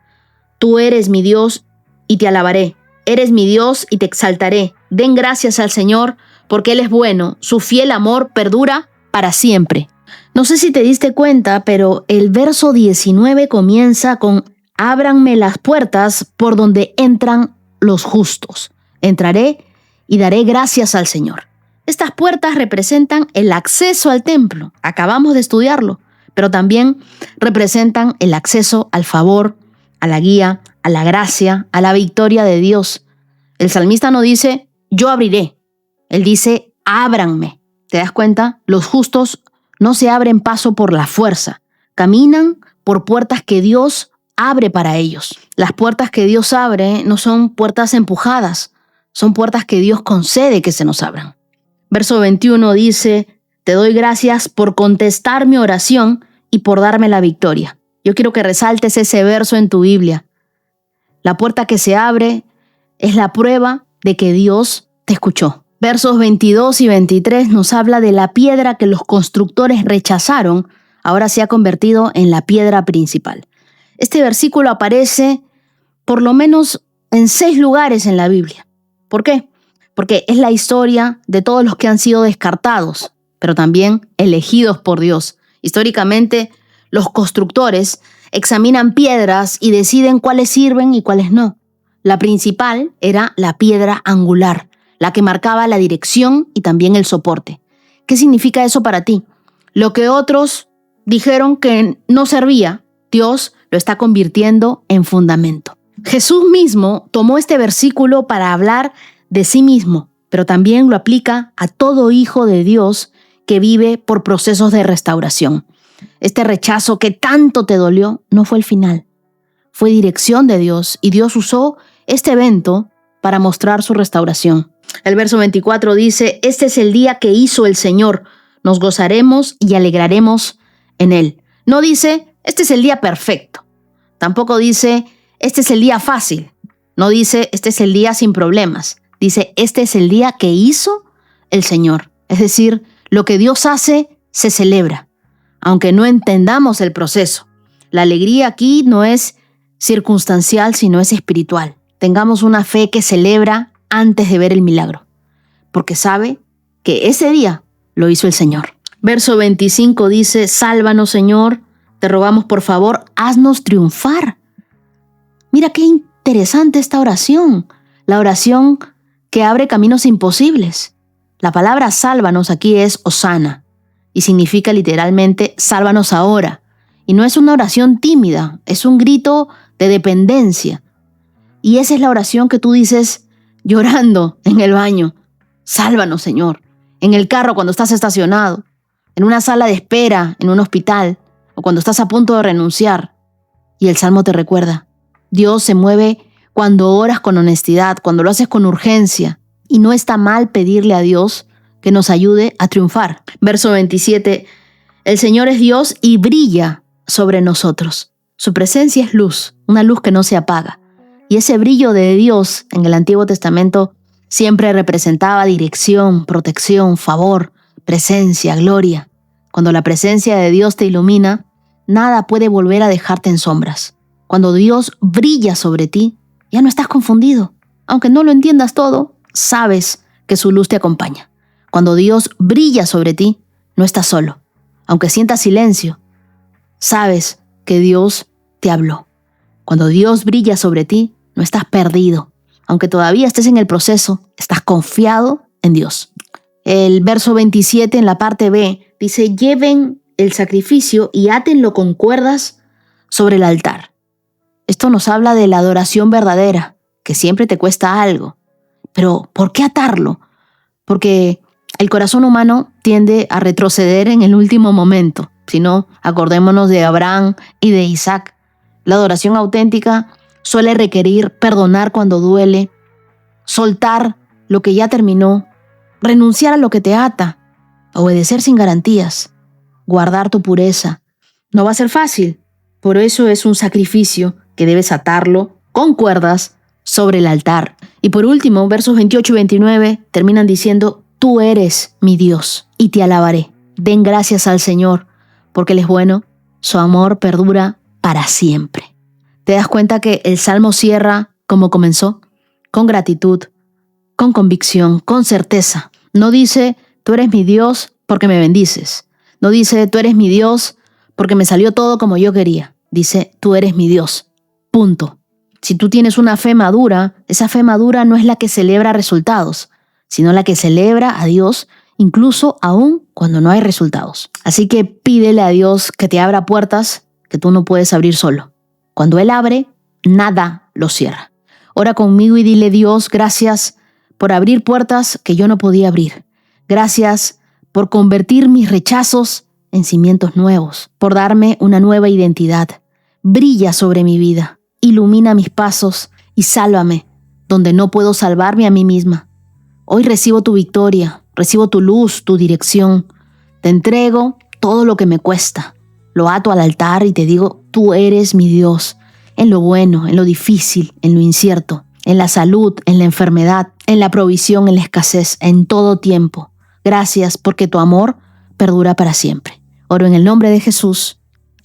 Tú eres mi Dios y te alabaré. Eres mi Dios y te exaltaré. Den gracias al Señor porque Él es bueno. Su fiel amor perdura para siempre. No sé si te diste cuenta, pero el verso 19 comienza con: ábranme las puertas por donde entran los justos. Entraré y daré gracias al Señor. Estas puertas representan el acceso al templo. Acabamos de estudiarlo, pero también representan el acceso al favor, a la guía, a la gracia, a la victoria de Dios. El salmista no dice, yo abriré. Él dice, ábranme. ¿Te das cuenta? Los justos no se abren paso por la fuerza. Caminan por puertas que Dios abre para ellos. Las puertas que Dios abre no son puertas empujadas, son puertas que Dios concede que se nos abran. Verso 21 dice, te doy gracias por contestar mi oración y por darme la victoria. Yo quiero que resaltes ese verso en tu Biblia. La puerta que se abre es la prueba de que Dios te escuchó. Versos 22 y 23 nos habla de la piedra que los constructores rechazaron, ahora se ha convertido en la piedra principal. Este versículo aparece por lo menos en 6 lugares en la Biblia. ¿Por qué? Porque es la historia de todos los que han sido descartados, pero también elegidos por Dios. Históricamente, los constructores examinan piedras y deciden cuáles sirven y cuáles no. La principal era la piedra angular, la que marcaba la dirección y también el soporte. ¿Qué significa eso para ti? Lo que otros dijeron que no servía, Dios lo está convirtiendo en fundamento. Jesús mismo tomó este versículo para hablar de sí mismo, pero también lo aplica a todo hijo de Dios que vive por procesos de restauración. Este rechazo que tanto te dolió no fue el final, fue dirección de Dios y Dios usó este evento para mostrar su restauración. El verso 24 dice, este es el día que hizo el Señor, nos gozaremos y alegraremos en él. No dice, este es el día perfecto. Tampoco dice, este es el día fácil. No dice, este es el día sin problemas. Dice, este es el día que hizo el Señor. Es decir, lo que Dios hace se celebra, aunque no entendamos el proceso. La alegría aquí no es circunstancial, sino es espiritual. Tengamos una fe que celebra antes de ver el milagro, porque sabe que ese día lo hizo el Señor. Verso 25 dice, sálvanos, Señor, te rogamos por favor, haznos triunfar. Mira qué interesante esta oración, la oración que abre caminos imposibles. La palabra sálvanos aquí es hosana y significa literalmente sálvanos ahora. Y no es una oración tímida, es un grito de dependencia. Y esa es la oración que tú dices llorando en el baño. Sálvanos, Señor. En el carro cuando estás estacionado, en una sala de espera, en un hospital, o cuando estás a punto de renunciar. Y el Salmo te recuerda, Dios se mueve cuando oras con honestidad, cuando lo haces con urgencia. Y no está mal pedirle a Dios que nos ayude a triunfar. Verso 27, el Señor es Dios y brilla sobre nosotros. Su presencia es luz, una luz que no se apaga. Y ese brillo de Dios en el Antiguo Testamento siempre representaba dirección, protección, favor, presencia, gloria. Cuando la presencia de Dios te ilumina, nada puede volver a dejarte en sombras. Cuando Dios brilla sobre ti, ya no estás confundido. Aunque no lo entiendas todo, sabes que su luz te acompaña. Cuando Dios brilla sobre ti, no estás solo. Aunque sientas silencio, sabes que Dios te habló. Cuando Dios brilla sobre ti, no estás perdido. Aunque todavía estés en el proceso, estás confiado en Dios. El verso 27 en la parte B dice, lleven el sacrificio y átenlo con cuerdas sobre el altar. Esto nos habla de la adoración verdadera, que siempre te cuesta algo. Pero, ¿por qué atarlo? Porque el corazón humano tiende a retroceder en el último momento. Si no, acordémonos de Abraham y de Isaac. La adoración auténtica suele requerir perdonar cuando duele, soltar lo que ya terminó, renunciar a lo que te ata, obedecer sin garantías, guardar tu pureza. No va a ser fácil, por eso es un sacrificio que debes atarlo con cuerdas sobre el altar. Y por último, versos 28 y 29 terminan diciendo, tú eres mi Dios y te alabaré. Den gracias al Señor, porque Él es bueno, su amor perdura para siempre. ¿Te das cuenta que el Salmo cierra como comenzó? Con gratitud, con convicción, con certeza. No dice, tú eres mi Dios porque me bendices. No dice, tú eres mi Dios porque me salió todo como yo quería. Dice, tú eres mi Dios. Punto. Si tú tienes una fe madura, esa fe madura no es la que celebra resultados, sino la que celebra a Dios incluso aún cuando no hay resultados. Así que pídele a Dios que te abra puertas que tú no puedes abrir solo. Cuando Él abre, nada lo cierra. Ora conmigo y dile, Dios, gracias por abrir puertas que yo no podía abrir. Gracias por convertir mis rechazos en cimientos nuevos, por darme una nueva identidad. Brilla sobre mi vida, ilumina mis pasos y sálvame donde no puedo salvarme a mí misma. Hoy recibo tu victoria, recibo tu luz, tu dirección. Te entrego todo lo que me cuesta. Lo ato al altar y te digo, tú eres mi Dios, en lo bueno, en lo difícil, en lo incierto, en la salud, en la enfermedad, en la provisión, en la escasez, en todo tiempo. Gracias porque tu amor perdura para siempre. Oro en el nombre de Jesús.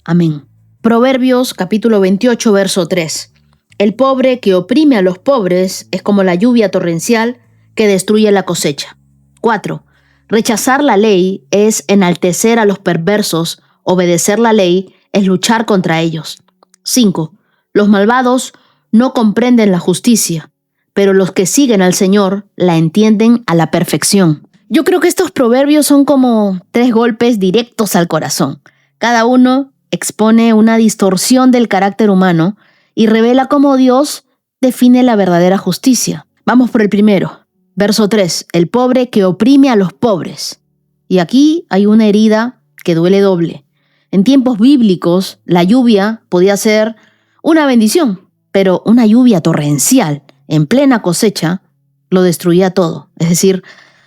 Amén. Proverbios capítulo 28, verso 3. El pobre que oprime a los pobres es como la lluvia torrencial que destruye la cosecha. 4. Rechazar la ley es enaltecer a los perversos. Obedecer la ley es luchar contra ellos. 5. Los malvados no comprenden la justicia, pero los que siguen al Señor la entienden a la perfección. Yo creo que estos proverbios son como 3 golpes directos al corazón. Cada uno expone una distorsión del carácter humano y revela cómo Dios define la verdadera justicia. Vamos por el primero. Verso 3. El pobre que oprime a los pobres. Y aquí hay una herida que duele doble. En tiempos bíblicos, la lluvia podía ser una bendición, pero una lluvia torrencial en plena cosecha lo destruía todo. Es decir,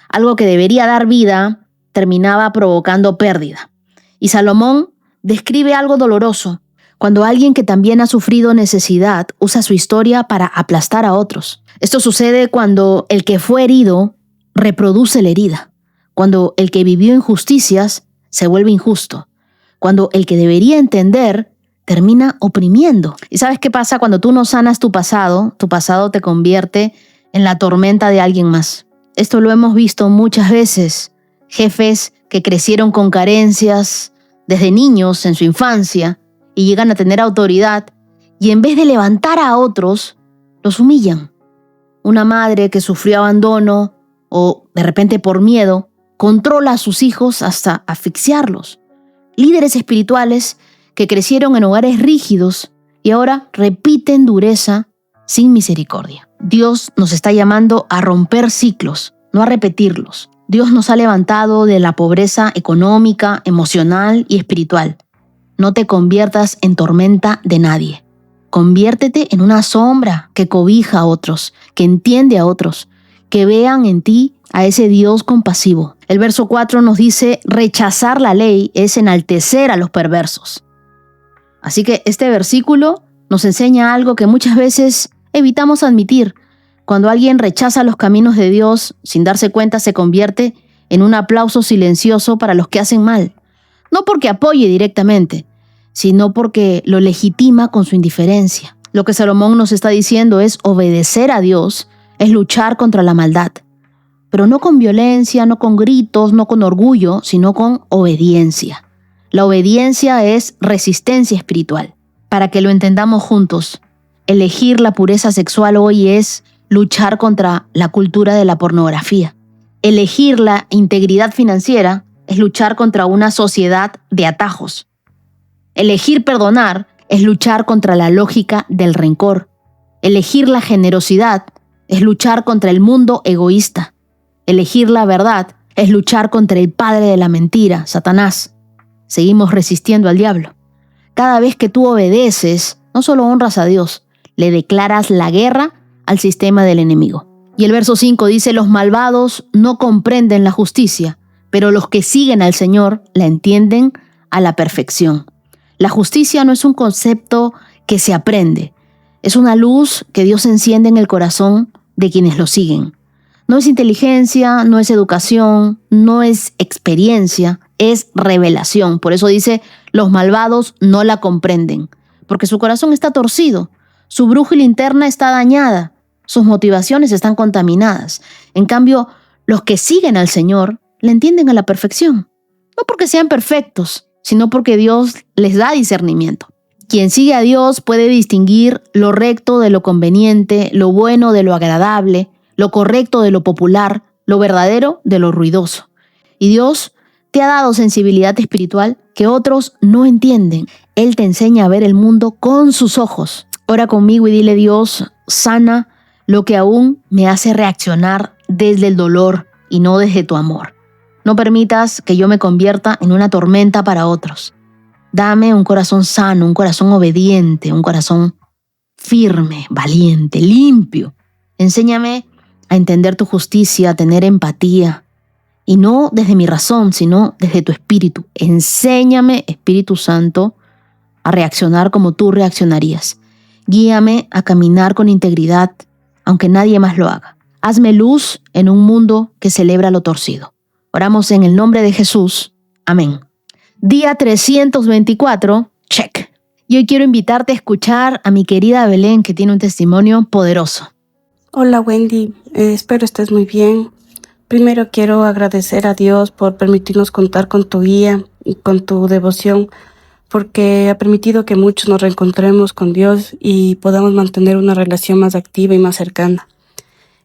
algo que debería dar vida terminaba provocando pérdida. Y Salomón describe algo doloroso, cuando alguien que también ha sufrido necesidad usa su historia para aplastar a otros. Esto sucede cuando el que fue herido reproduce la herida, cuando el que vivió injusticias se vuelve injusto, cuando el que debería entender termina oprimiendo. ¿Y sabes qué pasa cuando tú no sanas tu pasado te convierte en la tormenta de alguien más? Esto lo hemos visto muchas veces. Jefes que crecieron con carencias desde niños en su infancia y llegan a tener autoridad y en vez de levantar a otros, los humillan. Una madre que sufrió abandono o de repente por miedo, controla a sus hijos hasta asfixiarlos. Líderes espirituales que crecieron en hogares rígidos y ahora repiten dureza sin misericordia. Dios nos está llamando a romper ciclos, no a repetirlos. Dios nos ha levantado de la pobreza económica, emocional y espiritual. No te conviertas en tormenta de nadie. Conviértete en una sombra que cobija a otros, que entiende a otros, que vean en ti a ese Dios compasivo. El verso 4 nos dice, rechazar la ley es enaltecer a los perversos. Así que este versículo nos enseña algo que muchas veces evitamos admitir. Cuando alguien rechaza los caminos de Dios, sin darse cuenta se convierte en un aplauso silencioso para los que hacen mal. No porque apoye directamente, sino porque lo legitima con su indiferencia. Lo que Salomón nos está diciendo es obedecer a Dios, es luchar contra la maldad. Pero no con violencia, no con gritos, no con orgullo, sino con obediencia. La obediencia es resistencia espiritual. Para que lo entendamos juntos, elegir la pureza sexual hoy es luchar contra la cultura de la pornografía. Elegir la integridad financiera es luchar contra una sociedad de atajos. Elegir perdonar es luchar contra la lógica del rencor. Elegir la generosidad es luchar contra el mundo egoísta. Elegir la verdad es luchar contra el padre de la mentira, Satanás. Seguimos resistiendo al diablo. Cada vez que tú obedeces, no solo honras a Dios, le declaras la guerra al sistema del enemigo. Y el verso 5 dice, los malvados no comprenden la justicia, pero los que siguen al Señor la entienden a la perfección. La justicia no es un concepto que se aprende, es una luz que Dios enciende en el corazón de quienes lo siguen. No es inteligencia, no es educación, no es experiencia, es revelación. Por eso dice, Los malvados no la comprenden, porque su corazón está torcido, su brújula interna está dañada, sus motivaciones están contaminadas. En cambio, los que siguen al Señor le entienden a la perfección. No porque sean perfectos, sino porque Dios les da discernimiento. Quien sigue a Dios puede distinguir lo recto de lo conveniente, lo bueno de lo agradable, lo correcto de lo popular, lo verdadero de lo ruidoso. Y Dios te ha dado sensibilidad espiritual que otros no entienden. Él te enseña a ver el mundo con sus ojos. Ora conmigo y dile: Dios, sana lo que aún me hace reaccionar desde el dolor y no desde tu amor. No permitas que yo me convierta en una tormenta para otros. Dame un corazón sano, un corazón obediente, un corazón firme, valiente, limpio. Enséñame a entender tu justicia, a tener empatía. Y no desde mi razón, sino desde tu espíritu. Enséñame, Espíritu Santo, a reaccionar como tú reaccionarías. Guíame a caminar con integridad, aunque nadie más lo haga. Hazme luz en un mundo que celebra lo torcido. Oramos en el nombre de Jesús. Amén. Día 324, check. Y hoy quiero invitarte a escuchar a mi querida Belén, que tiene un testimonio poderoso. Hola Wendy, espero estés muy bien. Primero quiero agradecer a Dios por permitirnos contar con tu guía y con tu devoción, porque ha permitido que muchos nos reencontremos con Dios y podamos mantener una relación más activa y más cercana.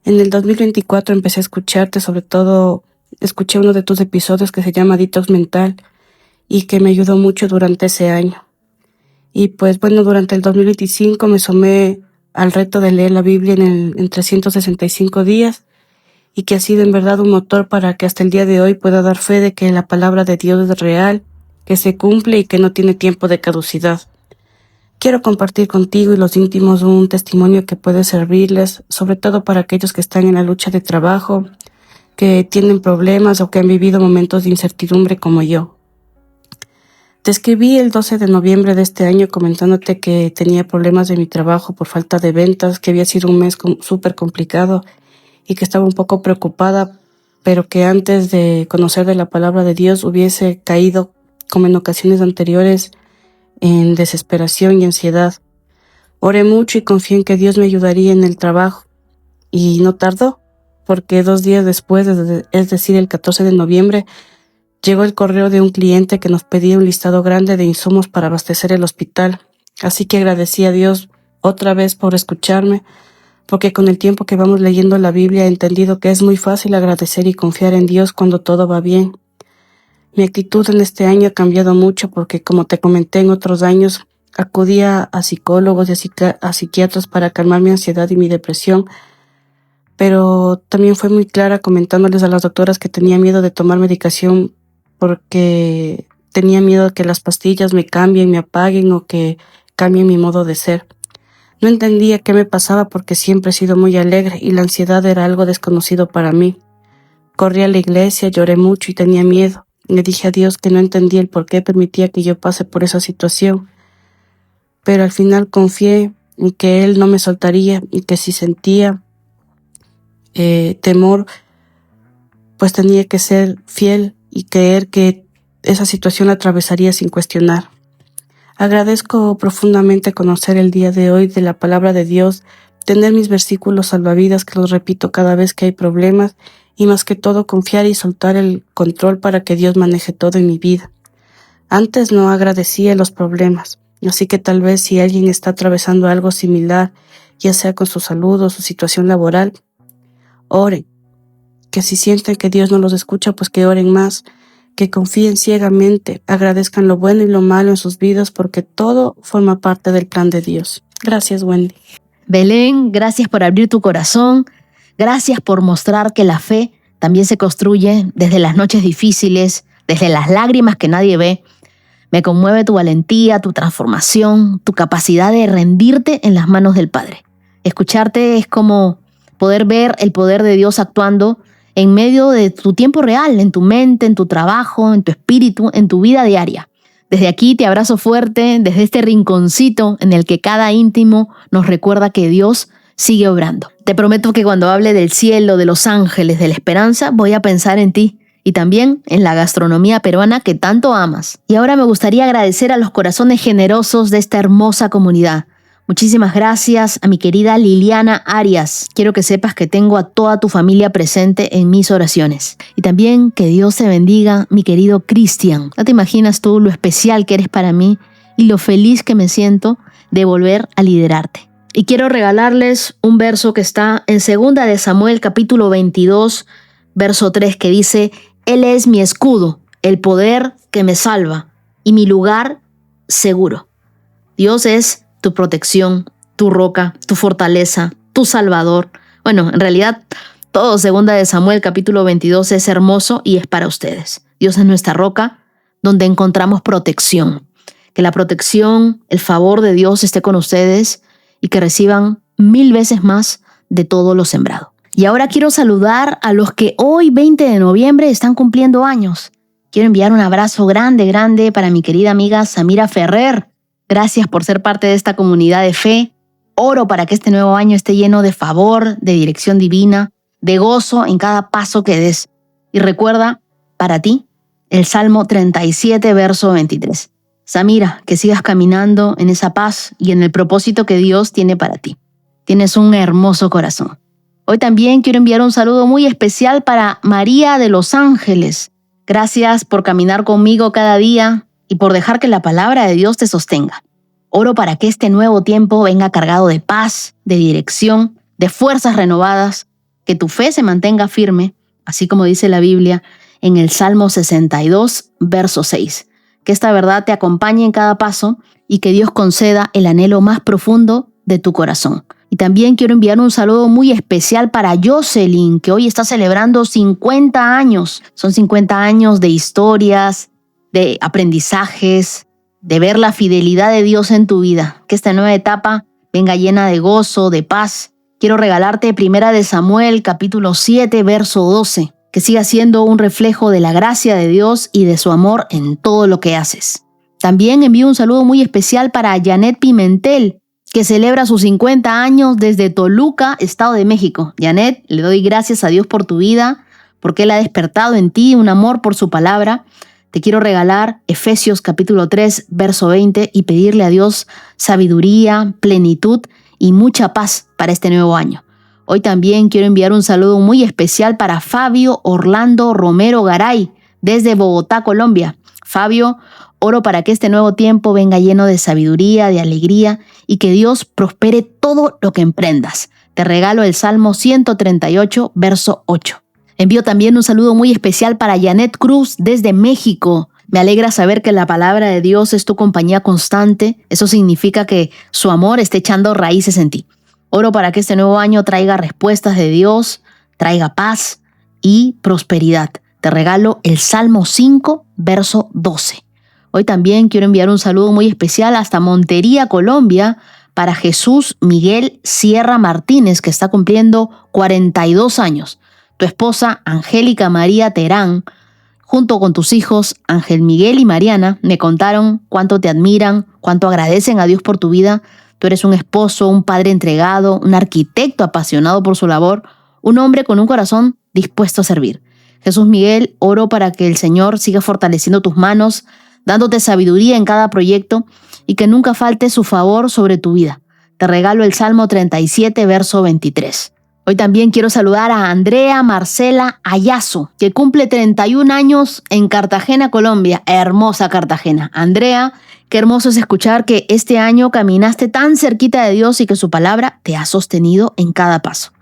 En el 2024 empecé a escucharte, sobre todo escuché uno de tus episodios que se llama Detox Mental y que me ayudó mucho durante ese año. Y pues bueno, durante el 2025 me sumé al reto de leer la Biblia en 365 días y que ha sido en verdad un motor para que hasta el día de hoy pueda dar fe de que la palabra de Dios es real, que se cumple y que no tiene tiempo de caducidad. Quiero compartir contigo y los íntimos un testimonio que puede servirles, sobre todo para aquellos que están en la lucha de trabajo, que tienen problemas o que han vivido momentos de incertidumbre como yo. Te escribí el 12 de noviembre de este año comentándote que tenía problemas de mi trabajo por falta de ventas, que había sido un mes súper complicado y que estaba un poco preocupada, pero que antes de conocer de la palabra de Dios hubiese caído, como en ocasiones anteriores, en desesperación y ansiedad. Oré mucho y confié en que Dios me ayudaría en el trabajo. Y no tardó, porque 2 días después, es decir, el 14 de noviembre, llegó el correo de un cliente que nos pedía un listado grande de insumos para abastecer el hospital. Así que agradecí a Dios otra vez por escucharme, porque con el tiempo que vamos leyendo la Biblia he entendido que es muy fácil agradecer y confiar en Dios cuando todo va bien. Mi actitud en este año ha cambiado mucho porque, como te comenté en otros años, acudía a psicólogos y a psiquiatras para calmar mi ansiedad y mi depresión, pero también fue muy clara comentándoles a las doctoras que tenía miedo de tomar medicación porque tenía miedo de que las pastillas me cambien, me apaguen o que cambien mi modo de ser. No entendía qué me pasaba porque siempre he sido muy alegre y la ansiedad era algo desconocido para mí. Corrí a la iglesia, lloré mucho y tenía miedo. Le dije a Dios que no entendía el por qué permitía que yo pase por esa situación, pero al final confié en que Él no me soltaría y que si sentía temor, pues tenía que ser fiel y creer que esa situación la atravesaría sin cuestionar. Agradezco profundamente conocer el día de hoy de la palabra de Dios, tener mis versículos salvavidas que los repito cada vez que hay problemas y más que todo confiar y soltar el control para que Dios maneje todo en mi vida. Antes no agradecía los problemas, así que tal vez si alguien está atravesando algo similar, ya sea con su salud o su situación laboral, oren. Que si sienten que Dios no los escucha, pues que oren más, que confíen ciegamente, agradezcan lo bueno y lo malo en sus vidas porque todo forma parte del plan de Dios. Gracias, Wendy. Belén, gracias por abrir tu corazón. Gracias por mostrar que la fe también se construye desde las noches difíciles, desde las lágrimas que nadie ve. Me conmueve tu valentía, tu transformación, tu capacidad de rendirte en las manos del Padre. Escucharte es como poder ver el poder de Dios actuando en medio de tu tiempo real, en tu mente, en tu trabajo, en tu espíritu, en tu vida diaria. Desde aquí te abrazo fuerte, desde este rinconcito en el que cada íntimo nos recuerda que Dios sigue obrando. Te prometo que cuando hable del cielo, de los ángeles, de la esperanza, voy a pensar en ti y también en la gastronomía peruana que tanto amas. Y ahora me gustaría agradecer a los corazones generosos de esta hermosa comunidad. Muchísimas gracias a mi querida Liliana Arias. Quiero que sepas que tengo a toda tu familia presente en mis oraciones. Y también que Dios te bendiga, mi querido Cristian. No te imaginas tú lo especial que eres para mí y lo feliz que me siento de volver a liderarte. Y quiero regalarles un verso que está en 2 de Samuel capítulo 22, verso 3, que dice: Él es mi escudo, el poder que me salva y mi lugar seguro. Dios es tu protección, tu roca, tu fortaleza, tu salvador. Bueno, en realidad todo 2 de Samuel capítulo 22 es hermoso y es para ustedes. Dios es nuestra roca donde encontramos protección. Que la protección, el favor de Dios esté con ustedes y que reciban 1000 veces más de todo lo sembrado. Y ahora quiero saludar a los que hoy, 20 de noviembre, están cumpliendo años. Quiero enviar un abrazo grande para mi querida amiga Samira Ferrer. Gracias por ser parte de esta comunidad de fe. Oro para que este nuevo año esté lleno de favor, de dirección divina, de gozo en cada paso que des. Y recuerda, para ti, el Salmo 37, verso 23. Samira, que sigas caminando en esa paz y en el propósito que Dios tiene para ti. Tienes un hermoso corazón. Hoy también quiero enviar un saludo muy especial para María de Los Ángeles. Gracias por caminar conmigo cada día y por dejar que la palabra de Dios te sostenga. Oro para que este nuevo tiempo venga cargado de paz, de dirección, de fuerzas renovadas, que tu fe se mantenga firme, así como dice la Biblia en el Salmo 62, verso 6. Que esta verdad te acompañe en cada paso y que Dios conceda el anhelo más profundo de tu corazón. Y también quiero enviar un saludo muy especial para Jocelyn, que hoy está celebrando 50 años. Son 50 años de historias, de aprendizajes, de ver la fidelidad de Dios en tu vida. Que esta nueva etapa venga llena de gozo, de paz. Quiero regalarte 1 de Samuel, capítulo 7, verso 12. Que siga siendo un reflejo de la gracia de Dios y de su amor en todo lo que haces. También envío un saludo muy especial para Janet Pimentel, que celebra sus 50 años desde Toluca, Estado de México. Janet, le doy gracias a Dios por tu vida, porque Él ha despertado en ti un amor por su palabra. Te quiero regalar Efesios capítulo 3, verso 20 y pedirle a Dios sabiduría, plenitud y mucha paz para este nuevo año. Hoy también quiero enviar un saludo muy especial para Fabio Orlando Romero Garay, desde Bogotá, Colombia. Fabio, oro para que este nuevo tiempo venga lleno de sabiduría, de alegría y que Dios prospere todo lo que emprendas. Te regalo el Salmo 138, verso 8. Envío también un saludo muy especial para Janet Cruz desde México. Me alegra saber que la palabra de Dios es tu compañía constante. Eso significa que su amor está echando raíces en ti. Oro para que este nuevo año traiga respuestas de Dios, traiga paz y prosperidad. Te regalo el Salmo 5, verso 12. Hoy también quiero enviar un saludo muy especial hasta Montería, Colombia, para Jesús Miguel Sierra Martínez, que está cumpliendo 42 años. Tu esposa Angélica María Terán, junto con tus hijos Ángel Miguel y Mariana, me contaron cuánto te admiran, cuánto agradecen a Dios por tu vida. Tú eres un esposo, un padre entregado, un arquitecto apasionado por su labor, un hombre con un corazón dispuesto a servir. Jesús Miguel, oro para que el Señor siga fortaleciendo tus manos, dándote sabiduría en cada proyecto y que nunca falte su favor sobre tu vida. Te regalo el Salmo 37, verso 23. Hoy también quiero saludar a Andrea Marcela Ayazo, que cumple 31 años en Cartagena, Colombia. Hermosa Cartagena. Andrea, qué hermoso es escuchar que este año caminaste tan cerquita de Dios y que su palabra te ha sostenido en cada paso.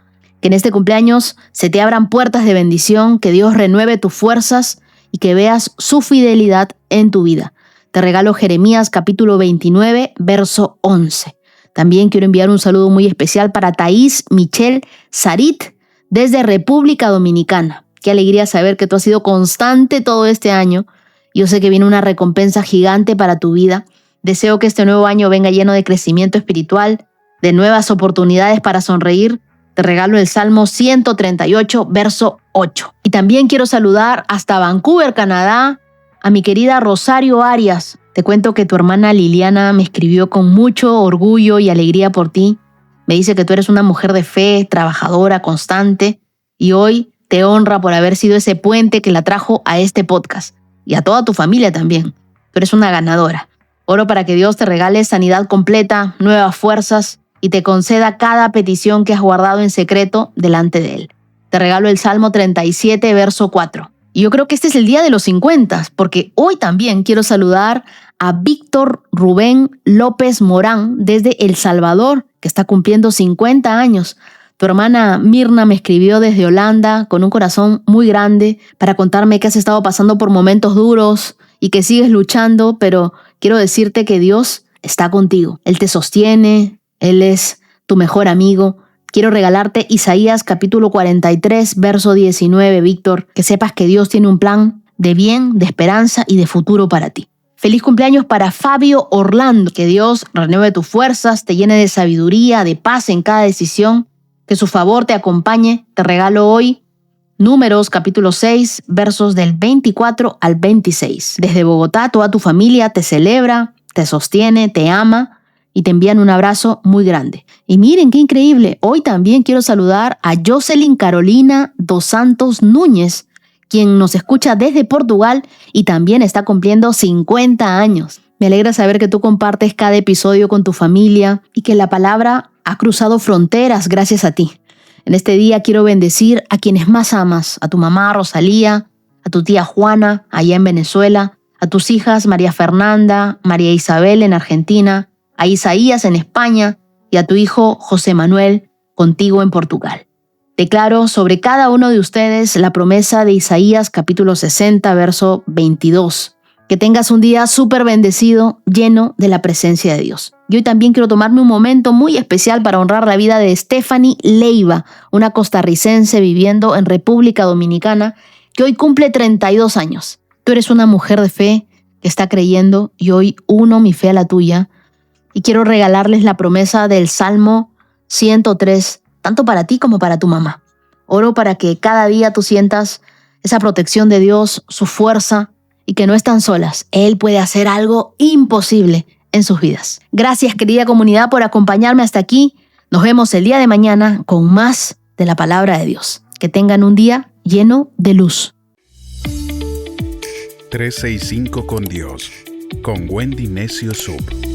Que en este cumpleaños se te abran puertas de bendición, que Dios renueve tus fuerzas y que veas su fidelidad en tu vida. Te regalo Jeremías capítulo 29, verso 11. También quiero enviar un saludo muy especial para Thaís Michelle Sarit desde República Dominicana. Qué alegría saber que tú has sido constante todo este año. Yo sé que viene una recompensa gigante para tu vida. Deseo que este nuevo año venga lleno de crecimiento espiritual, de nuevas oportunidades para sonreír. Te regalo el Salmo 138, verso 8. Y también quiero saludar hasta Vancouver, Canadá, a mi querida Rosario Arias. Te cuento que tu hermana Liliana me escribió con mucho orgullo y alegría por ti. Me dice que tú eres una mujer de fe, trabajadora, constante. Y hoy te honra por haber sido ese puente que la trajo a este podcast y a toda tu familia también. Tú eres una ganadora. Oro para que Dios te regale sanidad completa, nuevas fuerzas y te conceda cada petición que has guardado en secreto delante de Él. Te regalo el Salmo 37, verso 4. Y yo creo que este es el día de los 50, porque hoy también quiero saludar a Víctor Rubén López Morán desde El Salvador, que está cumpliendo 50 años. Tu hermana Mirna me escribió desde Holanda con un corazón muy grande para contarme que has estado pasando por momentos duros y que sigues luchando, pero quiero decirte que Dios está contigo. Él te sostiene, Él es tu mejor amigo. Quiero regalarte Isaías capítulo 43, verso 19, Víctor, que sepas que Dios tiene un plan de bien, de esperanza y de futuro para ti. Feliz cumpleaños para Fabio Orlando. Que Dios renueve tus fuerzas, te llene de sabiduría, de paz en cada decisión. Que su favor te acompañe. Te regalo hoy Números capítulo 6, versos del 24 al 26. Desde Bogotá, toda tu familia te celebra, te sostiene, te ama y te envían un abrazo muy grande. Y miren qué increíble, hoy también quiero saludar a Jocelyn Carolina dos Santos Núñez, quien nos escucha desde Portugal y también está cumpliendo 50 años. Me alegra saber que tú compartes cada episodio con tu familia y que la palabra ha cruzado fronteras gracias a ti. En este día quiero bendecir a quienes más amas, a tu mamá Rosalía, a tu tía Juana allá en Venezuela, a tus hijas María Fernanda, María Isabel en Argentina, a Isaías en España y a tu hijo José Manuel contigo en Portugal. Declaro sobre cada uno de ustedes la promesa de Isaías capítulo 60, verso 22. Que tengas un día súper bendecido, lleno de la presencia de Dios. Y hoy también quiero tomarme un momento muy especial para honrar la vida de Stephanie Leiva, una costarricense viviendo en República Dominicana, que hoy cumple 32 años. Tú eres una mujer de fe que está creyendo y hoy uno mi fe a la tuya. Y quiero regalarles la promesa del Salmo 103, tanto para ti como para tu mamá. Oro para que cada día tú sientas esa protección de Dios, su fuerza, y que no están solas. Él puede hacer algo imposible en sus vidas. Gracias, querida comunidad, por acompañarme hasta aquí. Nos vemos el día de mañana con más de la palabra de Dios. Que tengan un día lleno de luz. 365 con Dios, con Wendy Necio Sub.